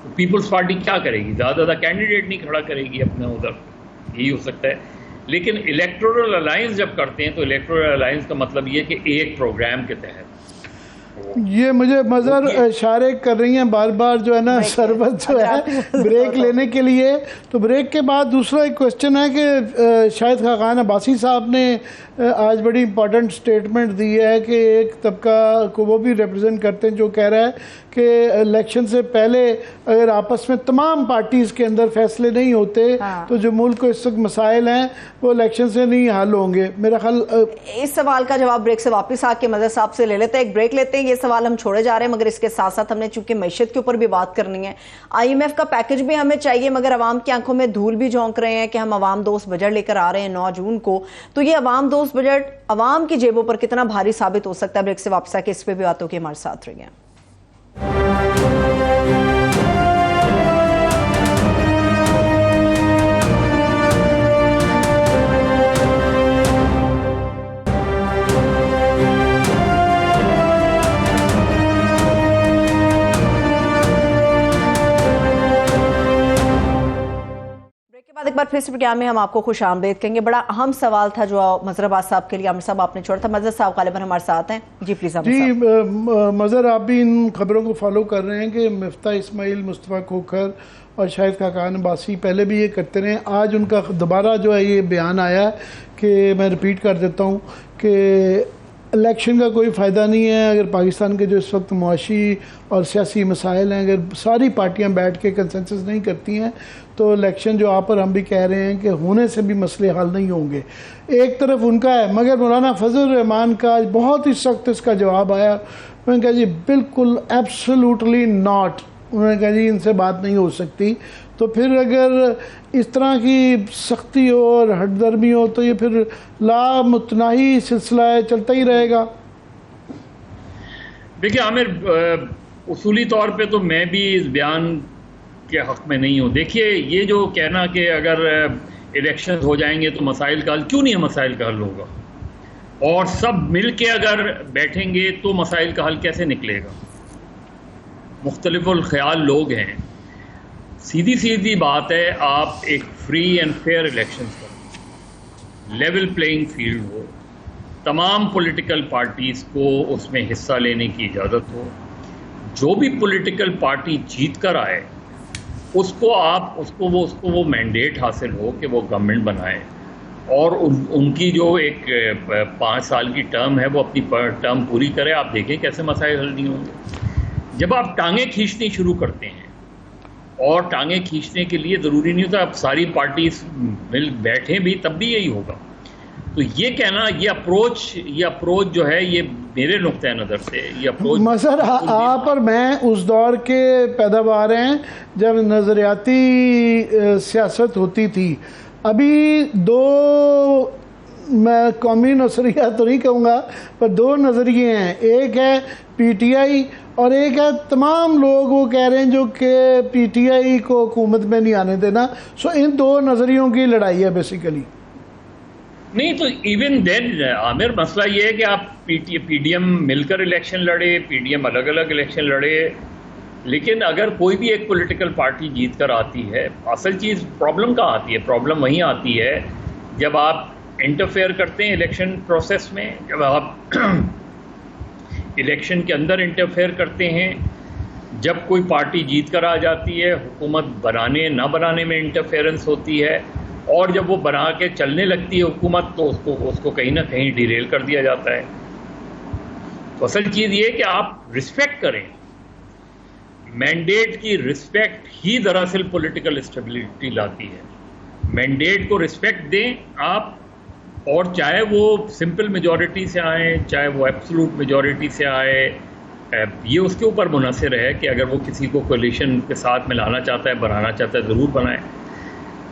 Speaker 3: तो पीपल्स पार्टी क्या करेगी? ज़्यादा कैंडिडेट नहीं खड़ा करेगी अपना उधर, यही हो सकता है। लेकिन इलेक्टोरल अलायंस जब करते हैं तो इलेक्टोरल अलायंस का मतलब ये कि एक प्रोग्राम के तहत,
Speaker 2: ये मुझे मज़र इशारे कर रही हैं बार बार जो है ना सरबत जो है ब्रेक लेने के लिए। तो ब्रेक के बाद दूसरा एक क्वेश्चन है कि शाहिद खाकान अब्बासी साहब ने आज बड़ी इंपॉर्टेंट स्टेटमेंट दी है कि एक तबका को वो भी रिप्रेजेंट करते हैं जो कह रहा है कि इलेक्शन से पहले अगर आपस में तमाम पार्टीज़ के अंदर फैसले नहीं होते तो जो मुल्क को इस वक्त मसाइल हैं वो इलेक्शन से नहीं हल होंगे। मेरा ख्याल
Speaker 1: इस सवाल का जवाब ब्रेक से वापस आके मदर साहब से ले लेते हैं। एक ब्रेक लेते हैं, ये सवाल हम छोड़े जा रहे हैं, मगर इसके साथ साथ हमने चूंकि मैशत के ऊपर भी बात करनी है। IMF का पैकेज भी हमें चाहिए, मगर अवाम की आंखों में धूल भी झोंक रहे हैं कि हम अवाम दोस्त बजट लेकर आ रहे हैं 9 जून को। तो ये अवाम दोस्त बजट अवाम की जेबों पर कितना भारी साबित हो सकता है? ब्रेक से वापस आके इस पे भी बातों के हमारे साथ रहिए। एक बार फिर से प्रोग्राम में हम आपको खुश आमदेद कहेंगे। बड़ा अहम सवाल था जो मजहर अब्बास साहब के लिए आमिर साहब आपने छोड़ा था। मजहर साहब गालिबन हमारे साथ हैं। जी प्लीज।
Speaker 2: जी मजहर, आप भी इन खबरों को फॉलो कर रहे हैं कि मिफ्ता इस्माइल, मुस्तफ़ा खोखर और शाहिद खाकान अब्बासी पहले भी ये करते रहे। आज उनका दोबारा जो है ये बयान आया कि मैं रिपीट कर देता हूँ कि इलेक्शन का कोई फ़ायदा नहीं है। अगर पाकिस्तान के जो इस वक्त मुआशी और सियासी मसाइल हैं, अगर सारी पार्टियां बैठ के कंसेंसस नहीं करती हैं तो इलेक्शन जो आप और हम भी कह रहे हैं कि होने से भी मसले हल नहीं होंगे। एक तरफ उनका है, मगर मौलाना फजल रहमान का बहुत ही सख्त इसका जवाब आया। उन्होंने कहा जी बिल्कुल एब्सोल्युटली नॉट। उन्होंने कहा जी इनसे बात नहीं हो सकती। तो फिर अगर इस तरह की सख्ती हो और हटदर्मी हो तो ये फिर लामुतनाही सिलसिला है, चलता ही रहेगा।
Speaker 3: देखिए आमिर, उसूली तौर पे तो मैं भी इस बयान के हक़ में नहीं हूँ। देखिए ये जो कहना कि अगर इलेक्शन हो जाएंगे तो मसाइल का हल, क्यों नहीं है मसाइल का हल होगा? और सब मिल के अगर बैठेंगे तो मसाइल का हल कैसे निकलेगा? मुख्तलिफुल ख्याल लोग हैं। सीधी सीधी बात है, आप एक फ्री एंड फेयर इलेक्शन करो, लेवल प्लेइंग फील्ड हो, तमाम पॉलिटिकल पार्टीज़ को उसमें हिस्सा लेने की इजाज़त हो। जो भी पॉलिटिकल पार्टी जीत कर आए उसको वो मैंडेट हासिल हो कि वो गवर्नमेंट बनाए और उनकी जो एक 5 साल की टर्म है वो अपनी टर्म पूरी करे। आप देखें कैसे मसाइल हल नहीं होंगे। जब आप टांगें खींचनी शुरू करते हैं, और टांगें खींचने के लिए ज़रूरी नहीं होता आप सारी पार्टीज मिल बैठे भी, तब भी यही होगा। तो ये कहना, ये अप्रोच जो है, ये मेरे नुक्ते नज़र से ये अप्रोच
Speaker 2: मसर आप और मैं उस दौर के पैदावार हैं जब नज़रियाती सियासत होती थी। अभी दो, मैं कौमी नज़रिया तो नहीं कहूँगा, पर दो नज़रिए हैं। एक है पीटीआई और एक है तमाम लोग वो कह रहे हैं जो कि पीटीआई को हुकूमत में नहीं आने देना। सो इन दो नज़रियों की लड़ाई है बेसिकली।
Speaker 3: नहीं तो इवन देन आमिर, मसला ये है कि आप पीडीएम मिलकर इलेक्शन लड़े, पीडीएम अलग अलग इलेक्शन लड़े, लेकिन अगर कोई भी एक पॉलिटिकल पार्टी जीत कर आती है, असल चीज़ प्रॉब्लम कहाँ आती है? प्रॉब्लम वहीं आती है जब आप इंटरफेयर करते हैं इलेक्शन प्रोसेस में, जब आप इलेक्शन के अंदर इंटरफेयर करते हैं, जब कोई पार्टी जीत कर आ जाती है, हुकूमत बनाने ना बनाने में इंटरफेरेंस होती है, और जब वो बना के चलने लगती है हुकूमत तो उसको कहीं ना कहीं डिरेल कर दिया जाता है। तो असल चीज़ ये है कि आप रिस्पेक्ट करें, मैंडेट की रिस्पेक्ट ही दरअसल पॉलिटिकल स्टेबिलिटी लाती है। मैंडेट को रिस्पेक्ट दें आप, और चाहे वो सिंपल मेजॉरिटी से आए, चाहे वो एब्सोल्यूट मेजॉरिटी से आए, ये उसके ऊपर मुनहसर है कि अगर वो किसी को कोलिशन के साथ मिलाना चाहता है, बनाना चाहता है, ज़रूर बनाए।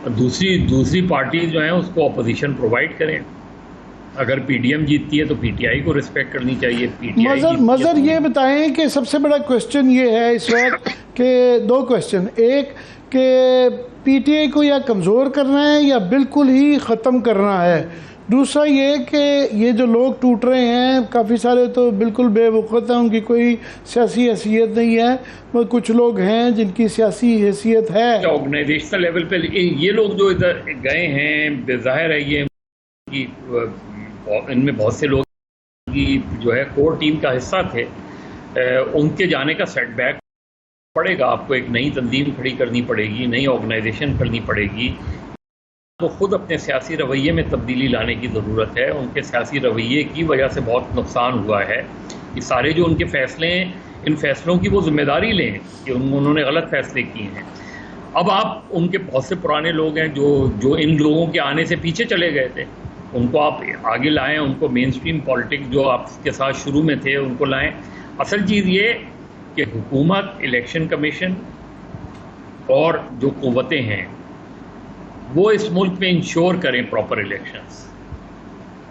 Speaker 3: दूसरी पार्टी जो हैं उसको अपोजिशन प्रोवाइड करें। अगर पीडीएम जीतती है तो पीटीआई को रिस्पेक्ट करनी चाहिए। पीटीआई
Speaker 2: मज़र ये बताएं कि सबसे बड़ा क्वेश्चन ये है इस वक्त कि दो क्वेश्चन, एक कि पीटीआई को या कमज़ोर करना है या बिल्कुल ही ख़त्म करना है, दूसरा ये कि ये जो लोग टूट रहे हैं काफ़ी सारे तो बिल्कुल बेवकूफ़ हैं, उनकी कोई सियासी हैसियत नहीं है, मगर कुछ लोग हैं जिनकी सियासी हैसियत है।
Speaker 3: ऑर्गेनाइजेशनल लेवल पे ये लोग जो इधर गए हैं, बेज़ाहिर है ये कि इनमें बहुत से लोग की जो है कोर टीम का हिस्सा थे, उनके जाने का सेटबैक पड़ेगा। आपको एक नई तंजीम खड़ी करनी पड़ेगी, नई ऑर्गेनाइजेशन करनी पड़ेगी। तो खुद अपने सियासी रवैये में तब्दीली लाने की ज़रूरत है। उनके सियासी रवैये की वजह से बहुत नुकसान हुआ है। ये सारे जो उनके फ़ैसले हैं, इन फ़ैसलों की वो जिम्मेदारी लें कि उन्होंने गलत फ़ैसले किए हैं। अब आप उनके बहुत से पुराने लोग हैं जो इन लोगों के आने से पीछे चले गए थे, उनको आप आगे लाएं, उनको मेन स्ट्रीम पॉलिटिक्स जो आपके साथ शुरू में थे उनको लाएं। असल चीज़ ये कि हुकूमत, इलेक्शन कमीशन और जो क़ुव्वतें हैं वो इस मुल्क में इंश्योर करें प्रॉपर इलेक्शंस,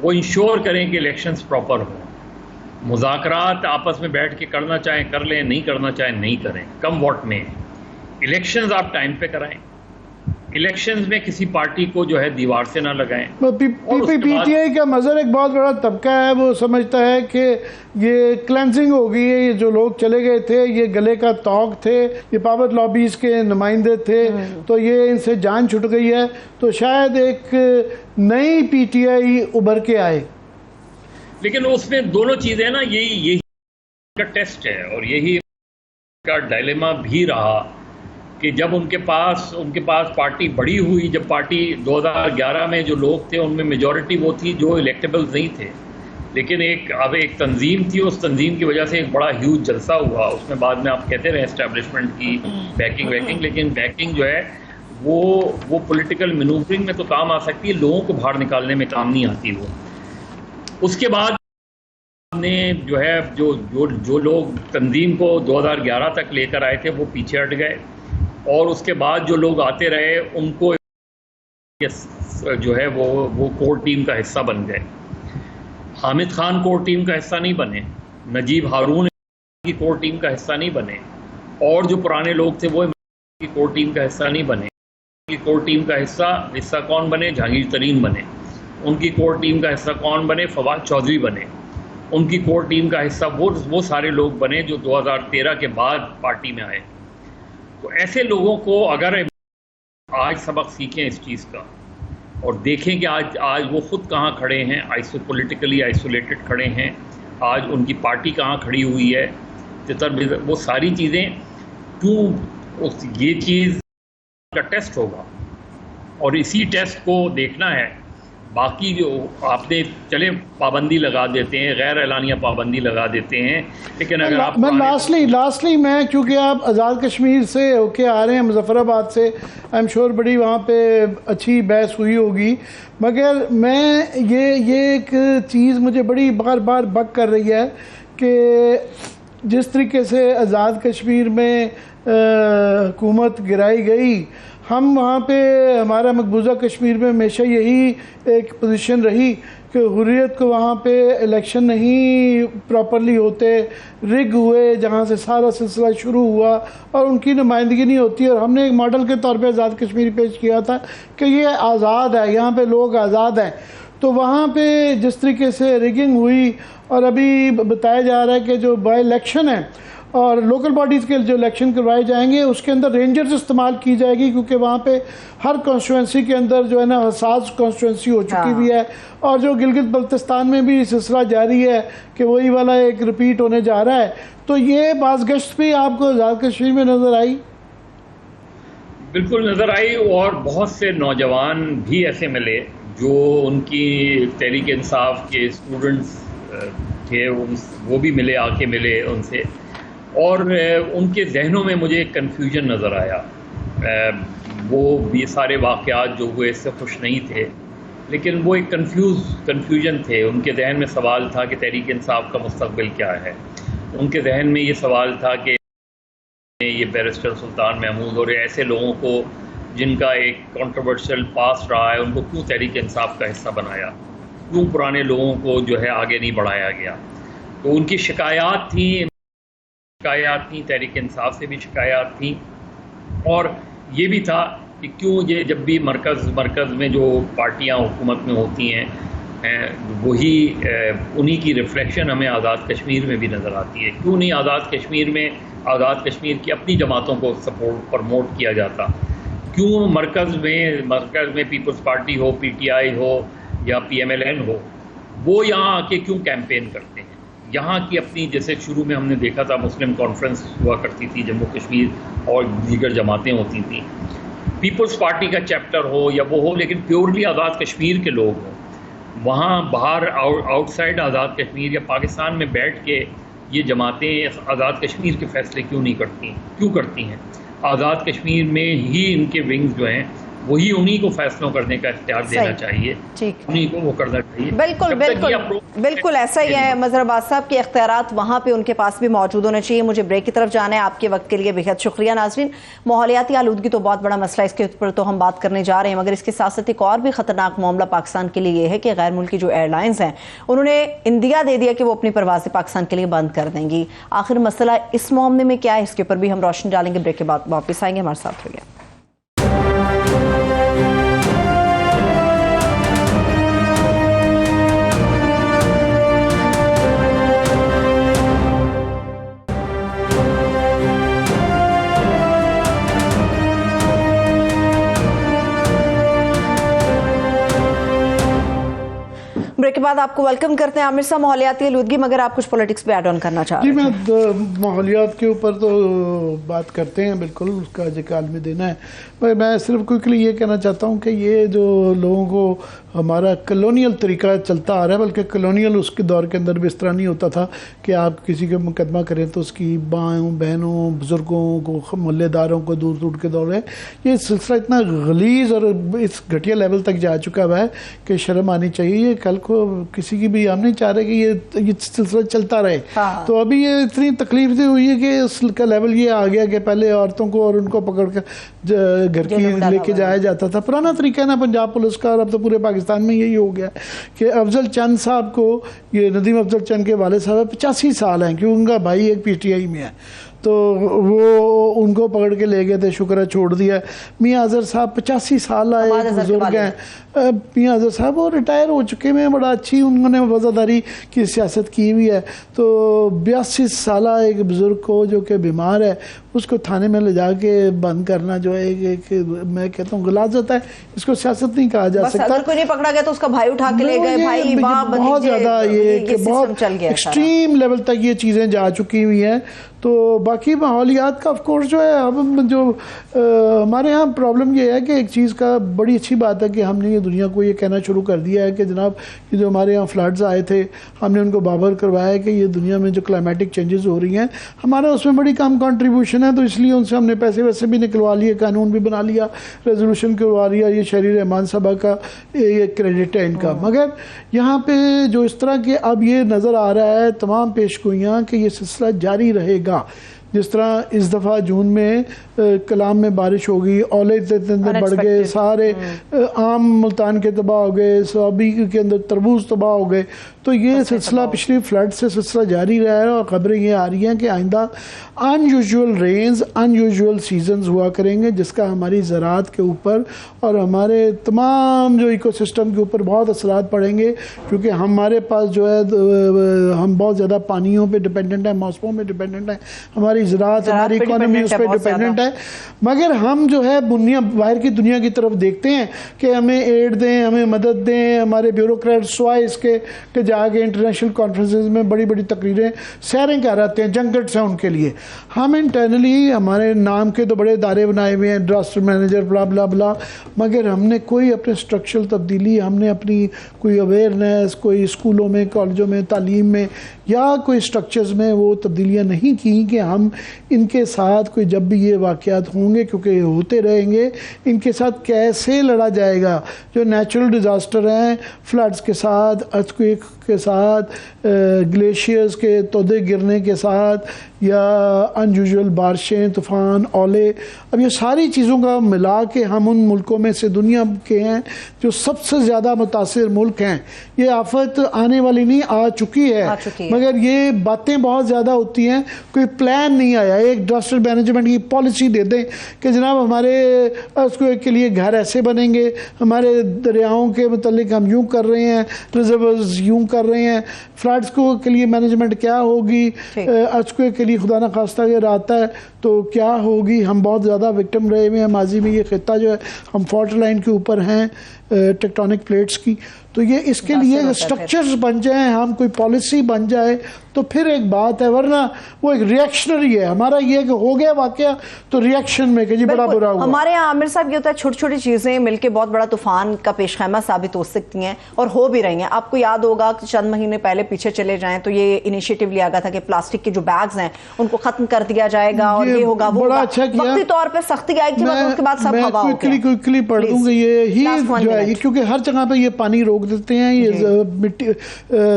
Speaker 3: वो इंश्योर करें कि इलेक्शंस प्रॉपर हों। मुज़ाकरात आपस में बैठ के करना चाहें कर लें, नहीं करना चाहें नहीं करें, कम वोट में इलेक्शंस आप टाइम पे कराएं। इलेक्शंस में किसी पार्टी को जो है दीवार से ना लगाएं।
Speaker 2: पीटीआई का मज़र एक बहुत बड़ा तबका है, वो समझता है कि ये क्लेंजिंग हो गई है, ये जो लोग चले गए थे ये गले का तौक थे, ये पावर लॉबीज के नुमाइंदे थे, तो ये इनसे जान छुट गई है, तो शायद एक नई पीटीआई उभर के आए।
Speaker 3: लेकिन उसमें दोनों चीज़ें ना, यही का टेस्ट है और यही का डायलेमा भी रहा कि जब उनके पास पार्टी बड़ी हुई, जब पार्टी 2011 में जो लोग थे उनमें मेजॉरिटी वो थी जो इलेक्टेबल नहीं थे, लेकिन अब एक तंजीम थी, उस तंजीम की वजह से एक बड़ा ह्यूज जलसा हुआ। उसमें बाद में आप कहते रहे एस्टैब्लिशमेंट की बैकिंग, लेकिन बैकिंग जो है वो पॉलिटिकल मैनूवरिंग में तो काम आ सकती है, लोगों को बाहर निकालने में काम नहीं आती वो। उसके बाद ने जो है जो लोग तंजीम को 2011 तक लेकर आए थे वो पीछे हट गए, और उसके बाद जो लोग आते रहे उनको जो है वो कोर टीम का हिस्सा बन गए। हामिद खान कोर टीम का हिस्सा नहीं बने, नजीब हारून की कोर टीम का हिस्सा नहीं बने, और जो पुराने लोग थे वो की कोर टीम का हिस्सा नहीं बने। की कोर टीम का हिस्सा कौन बने? जहांगीर तरीन बने। उनकी कोर टीम का हिस्सा कौन बने? फवाद चौधरी बने। उनकी कोर टीम का हिस्सा वो सारे लोग बने जो 2013 के बाद पार्टी में आए। तो ऐसे लोगों को अगर आज सबक सीखें इस चीज़ का और देखें कि आज वो खुद कहाँ खड़े हैं, पॉलिटिकली आइसोलेटेड खड़े हैं, आज उनकी पार्टी कहाँ खड़ी हुई है, वो सारी चीज़ें ये चीज़ का टेस्ट होगा और इसी टेस्ट को देखना है। बाकी जो आपने चले पाबंदी लगा देते हैं, गैर एलानिया पाबंदी लगा देते हैं, लेकिन अगर आप
Speaker 2: मैं लास्टली मैं, क्योंकि आप आज़ाद कश्मीर से होके आ रहे हैं, मुजफ्फराबाद से, आई एम श्योर बड़ी वहाँ पे अच्छी बहस हुई होगी, मगर मैं ये एक चीज़ मुझे बड़ी बार बार बक कर रही है कि जिस तरीके से आज़ाद कश्मीर में हुकूमत गिराई गई, हम वहाँ पे हमारा मकबूजा कश्मीर में हमेशा यही एक पोजीशन रही कि हुर्रियत को वहाँ पे इलेक्शन नहीं प्रॉपरली होते, रिग हुए, जहाँ से सारा सिलसिला शुरू हुआ और उनकी नुमाइंदगी नहीं होती। और हमने एक मॉडल के तौर पे आज़ाद कश्मीर पेश किया था कि ये आज़ाद है, यहाँ पे लोग आज़ाद हैं। तो वहाँ पे जिस तरीके से रिगिंग हुई और अभी बताया जा रहा है कि जो बाई इलेक्शन है और लोकल बॉडीज़ के जो इलेक्शन करवाए जाएंगे उसके अंदर रेंजर्स इस्तेमाल की जाएगी, क्योंकि वहाँ पे हर कॉन्स्टिट्यूंसी के अंदर जो है ना हसास कॉन्स्टिट्यूंसी हो चुकी हुई है। और जो गिलगित बल्तिस्तान में भी सिलसिला जारी है कि वही वाला एक रिपीट होने जा रहा है। तो ये बाज़गश्त भी आपको आज़ाद कश्मीर में नज़र आई?
Speaker 3: बिल्कुल नज़र आई, और बहुत से नौजवान भी ऐसे मिले जो उनकी तहरीक इंसाफ के स्टूडेंट्स थे, वो भी मिले, आके मिले उनसे, और उनके जहनों में मुझे एक कन्फ्यूजन नज़र आया। वो ये सारे वाक़यात जो हुए इससे खुश नहीं थे, लेकिन वो एक कन्फ्यूजन थे। उनके जहन में सवाल था कि तहरीक इंसाफ का मुस्तक़बिल क्या है। उनके जहन में ये सवाल था कि ये बैरिस्टर सुल्तान महमूद और ऐसे लोगों को जिनका एक कंट्रोवर्शियल पास रहा है, उनको क्यों तहरीक इंसाफ का हिस्सा बनाया, क्यों पुराने लोगों को जो है आगे नहीं बढ़ाया गया। तो उनकी शिकायत थी, तहरीक इंसाफ से भी शिकायत थी, और ये भी था कि क्यों ये जब भी मरकज़ में जो पार्टियां हुकूमत में होती हैं वही उन्हीं की रिफ्लेक्शन हमें आज़ाद कश्मीर में भी नज़र आती है। क्यों नहीं आज़ाद कश्मीर में आज़ाद कश्मीर की अपनी जमातों को प्रमोट किया जाता? क्यों मरकज़ में पीपल्स पार्टी हो, PTI हो या PMLN हो, वो यहाँ आके क्यों कैंपेन करते हैं? यहाँ की अपनी, जैसे शुरू में हमने देखा था मुस्लिम कॉन्फ्रेंस हुआ करती थी जम्मू कश्मीर और दीगर जमातें होती थी, पीपल्स पार्टी का चैप्टर हो या वो हो, लेकिन प्योरली आज़ाद कश्मीर के लोग हों। वहाँ बाहर आउटसाइड आज़ाद कश्मीर या पाकिस्तान में बैठ के ये जमातें आज़ाद कश्मीर के फ़ैसले क्यों करती हैं? आज़ाद कश्मीर में ही इनके विंग्स जो हैं वही उन्हीं को फैसलों करने का इख्तियार देना चाहिए, उन्हीं को वो करना चाहिए।
Speaker 1: बिल्कुल ऐसा ही है। मजहर अब्बास साहब के इख्तियारात वहाँ पे उनके पास भी मौजूद होने चाहिए। मुझे ब्रेक की तरफ जाना है, आपके वक्त के लिए बेहद शुक्रिया। नाजरीन, माहौलियाती आलूदगी तो बहुत बड़ा मसला है, इसके ऊपर तो हम बात करने जा रहे हैं, मगर इसके साथ साथ एक और भी खतरनाक मामला पाकिस्तान के लिए यह है कि गैर मुल्की जो एयरलाइंस हैं उन्होंने इंदिया दे दिया कि वो अपनी परवाज़ें पाकिस्तान के लिए बंद कर देंगी। आखिर मसला इस मामले में क्या है, इसके ऊपर भी हम रोशनी डालेंगे। ब्रेक के बाद वापस आएंगे, हमारे साथ रहिए। ब्रेक के बाद आपको वेलकम करते हैं। आमिर साहब, माहौलियाती आलूदगी, मगर आप कुछ पॉलिटिक्स पे ऐड ऑन करना चाह रहे हैं?
Speaker 2: जी, मैं माहौलियात के ऊपर तो बात करते हैं, बिल्कुल उसका जिक्र में देना है, पर मैं सिर्फ क्विकली ये कहना चाहता हूँ कि ये जो लोगों को हमारा कॉलोनियल तरीका चलता आ रहा है, बल्कि कॉलोनियल उसके दौर के अंदर भी इस तरह नहीं होता था कि आप किसी का मुकदमा करें तो उसकी बाओं बहनों बुज़ुर्गों को मोहल्लेदारों को दूर दूर के दौड़े। ये सिलसिला इतना गलीज़ और इस घटिया लेवल तक जा चुका हुआ है कि शर्म आनी चाहिए। ये कल को किसी की भी, हम नहीं चाह रहे कि ये सिलसिला चलता रहे। तो अभी ये इतनी तकलीफ दी हुई है कि इसका लेवल ये आ गया कि पहले औरतों को और उनको पकड़ कर घर की लेके जाया जाता था। पुराना तरीका है ना पंजाब पुलिस का, और अब तो पूरे पाकिस्तान में यही हो गया कि अफजल चंद साहब को, ये नदीम अफजल चंद के वाले साहब 85 साल हैं, क्योंकि उनका भाई एक PTI में है, तो वो उनको पकड़ के ले गए थे, शुक्र है छोड़ दिया। मियाँ अजहर साहब 85 साल आए बुजुर्ग हैं, मियाँ अजहर साहब वो रिटायर हो चुके हैं, बड़ा अच्छी उन्होंने वज़ादारी की सियासत की हुई है। तो 82 साल एक बुज़ुर्ग को जो कि बीमार है उसको थाने में ले जाके बंद करना जो है एक मैं कहता हूँ गलाजत है, इसको सियासत नहीं कहा जा सकता।
Speaker 1: अगर कोई नहीं पकड़ा गया तो उसका भाई उठा के ले गए, भाई
Speaker 2: बहुत ज़्यादा ये बहुत एक्सट्रीम लेवल तक ये चीज़ें जा चुकी हुई हैं। तो बाकी माहौलियात का ऑफ कोर्स जो है, हम जो हमारे यहाँ प्रॉब्लम ये है कि एक चीज़ का बड़ी अच्छी बात है कि हमने ये दुनिया को ये कहना शुरू कर दिया है कि जनाब ये जो हमारे यहाँ फ्लड्स आए थे, हमने उनको बाबर करवाया है कि ये दुनिया में जो क्लाइमेटिक चेंजेस हो रही हैं हमारा उसमें बड़ी कम कंट्रीब्यूशन है, तो इसलिए उनसे हमने पैसे वैसे भी निकलवा लिए, कानून भी बना लिया, रेजोल्यूशन करवा लिया। ये शहरी रहमान सभा का ये क्रेडिट है इनका। मगर यहाँ पे जो इस तरह के अब ये नज़र आ रहा है तमाम पेशगोइयाँ कि ये सिलसिला जारी रहेगा। जिस तरह इस दफ़ा जून में कलाम में बारिश होगी, ओले इतने बढ़ गए, सारे आम मुल्तान के तबाह हो गए, सवाबी के अंदर तरबूज तबाह हो गए, तो ये सिलसिला पिछली फ्लड से सिलसिला जारी रहा है। और ख़बरें ये आ रही हैं कि आइंदा अनयूजुअल रेंज, अनयूजुअल सीजन्स हुआ करेंगे, जिसका हमारी ज़राअत के ऊपर और हमारे तमाम जो इकोसिस्टम के ऊपर बहुत असरात पड़ेंगे, क्योंकि हमारे पास जो है हम बहुत ज़्यादा पानियों पे डिपेंडेंट है, मौसमों में डिपेंडेंट है, हमारी ज़राअत, हमारी इकोनॉमी उस पर डिपेंडेंट है। मगर हम जो है बाहर की दुनिया की तरफ देखते हैं कि हमें एड दें, हमें मदद दें, हमारे ब्यूरोक्रेट स्वाय इसके कि जाके इंटरनेशनल कॉन्फ्रेंसेस में बड़ी बड़ी तकरीरें सैरें कर आते हैं, जंगट्स हैं उनके लिए। हम इंटरनली हमारे नाम के तो बड़े इदारे बनाए हुए हैं, डिजास्टर मैनेजर ब्ला ब्ला ब्ला, मगर हमने कोई अपने स्ट्रक्चरल तब्दीली, हमने अपनी कोई अवेयरनेस, कोई स्कूलों में, कॉलेजों में, तालीम में या कोई स्ट्रक्चर्स में वो तब्दीलियाँ नहीं की कि हम इनके साथ कोई जब भी ये वाक़यात होंगे, क्योंकि ये होते रहेंगे, इनके साथ कैसे लड़ा जाएगा। जो नेचुरल डिज़ास्टर हैं, फ्लड्स के साथ, अर्थक्वेक के साथ, ग्लेशियर्स के तोदे गिरने के साथ, या अनयूजुअल बारिशें, तूफ़ान, ओले, अब ये सारी चीज़ों का मिला के हम उन मुल्कों में से दुनिया के हैं जो सबसे ज़्यादा मुतासिर मुल्क हैं। ये आफत आने वाली नहीं, आ चुकी है, मगर ये बातें बहुत ज़्यादा होती हैं, कोई प्लान नहीं आया। एक डिजास्टर मैनेजमेंट की पॉलिसी दे दें कि जनाब हमारे अर्थक्वेक के लिए घर ऐसे बनेंगे, हमारे दरियाओं के मुतल्लिक हम यूँ कर रहे हैं, रिजर्वर्स यूँ कर रहे हैं, फ्लड्स को के लिए मैनेजमेंट क्या होगी, अर्थक्वेक के लिए खुदा न खास्ता अगर आता है तो क्या होगी। हम बहुत ज़्यादा विक्टिम रहे हुए हैं माजी में। ये खित्ता जो है, हम फॉल्ट लाइन के ऊपर हैं टेक्टोनिक प्लेट्स की, तो ये इसके लिए स्ट्रक्चर्स बन जाएं, हम कोई पॉलिसी बन जाए तो फिर एक बात है, वरना वो एक रिएक्शनरी है। हमारा ये कि हो गया वाकया तो रिएक्शन में कि जी बड़ा बुरा हुआ।
Speaker 1: हमारे यहाँ आमिर साहब ये होता है, छोटी छोटी चीजें मिलकर बहुत बड़ा तूफान का पेशखैमा साबित हो सकती हैं और हो भी रही हैं। आपको याद होगा कि चंद महीने पहले पीछे चले जाएं तो ये इनिशिएटिव लिया गया था कि प्लास्टिक के जो बैग्स हैं उनको खत्म कर दिया जाएगा और ये होगा वो होगा।
Speaker 2: अच्छा किया,
Speaker 1: वक्ती तौर पर सख्ती आई थी, उसके बाद सब हवा हो गया।
Speaker 2: क्विकली पढ़ दूंगा ये ही जो है, क्योंकि हर जगह पे ये पानी रोक देते हैं, ये मिट्टी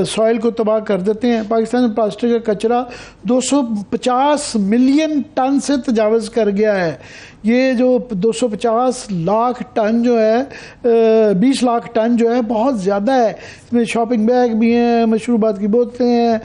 Speaker 2: सॉइल को तबाह कर देते हैं। पाकिस्तान में प्लास्टिक का कचरा 250 मिलियन टन से तजावज़ कर गया है। ये जो 250 लाख टन जो है, 20 लाख टन जो है, बहुत ज़्यादा है। इसमें शॉपिंग बैग भी हैं, मशरूबात की बोतलें हैं,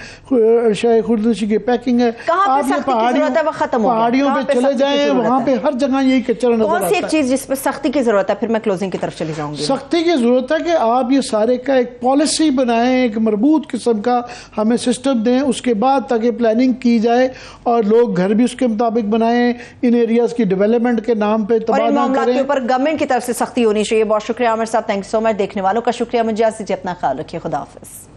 Speaker 2: अरशाए खुर्दशी की पैकिंग है।
Speaker 1: आप ये
Speaker 2: पहाड़ियों पे चले जाएं, वहाँ पे हर जगह यही कचरा नजर आता है।
Speaker 1: कौन सी एक चीज़ जिस पे सख्ती की ज़रूरत है? फिर मैं क्लोजिंग की तरफ चली जाऊंगी।
Speaker 2: सख्ती की ज़रूरत है कि आप ये सारे का एक पॉलिसी बनाएं, एक मरबूत किस्म का हमें सिस्टम दें, उसके बाद ताकि प्लानिंग की जाए और लोग घर भी उसके मुताबिक बनाएं, इन एरियाज़ की डेवलपमेंट के नाम पे तबाह ना करें।
Speaker 1: के ऊपर गवर्नमेंट की तरफ से सख्ती होनी चाहिए। बहुत शुक्रिया आमिर साहब, थैंक यू सो मच। देखने वालों का शुक्रिया। मुझे अपना ख्याल रखिए। खुदा हाफिज़।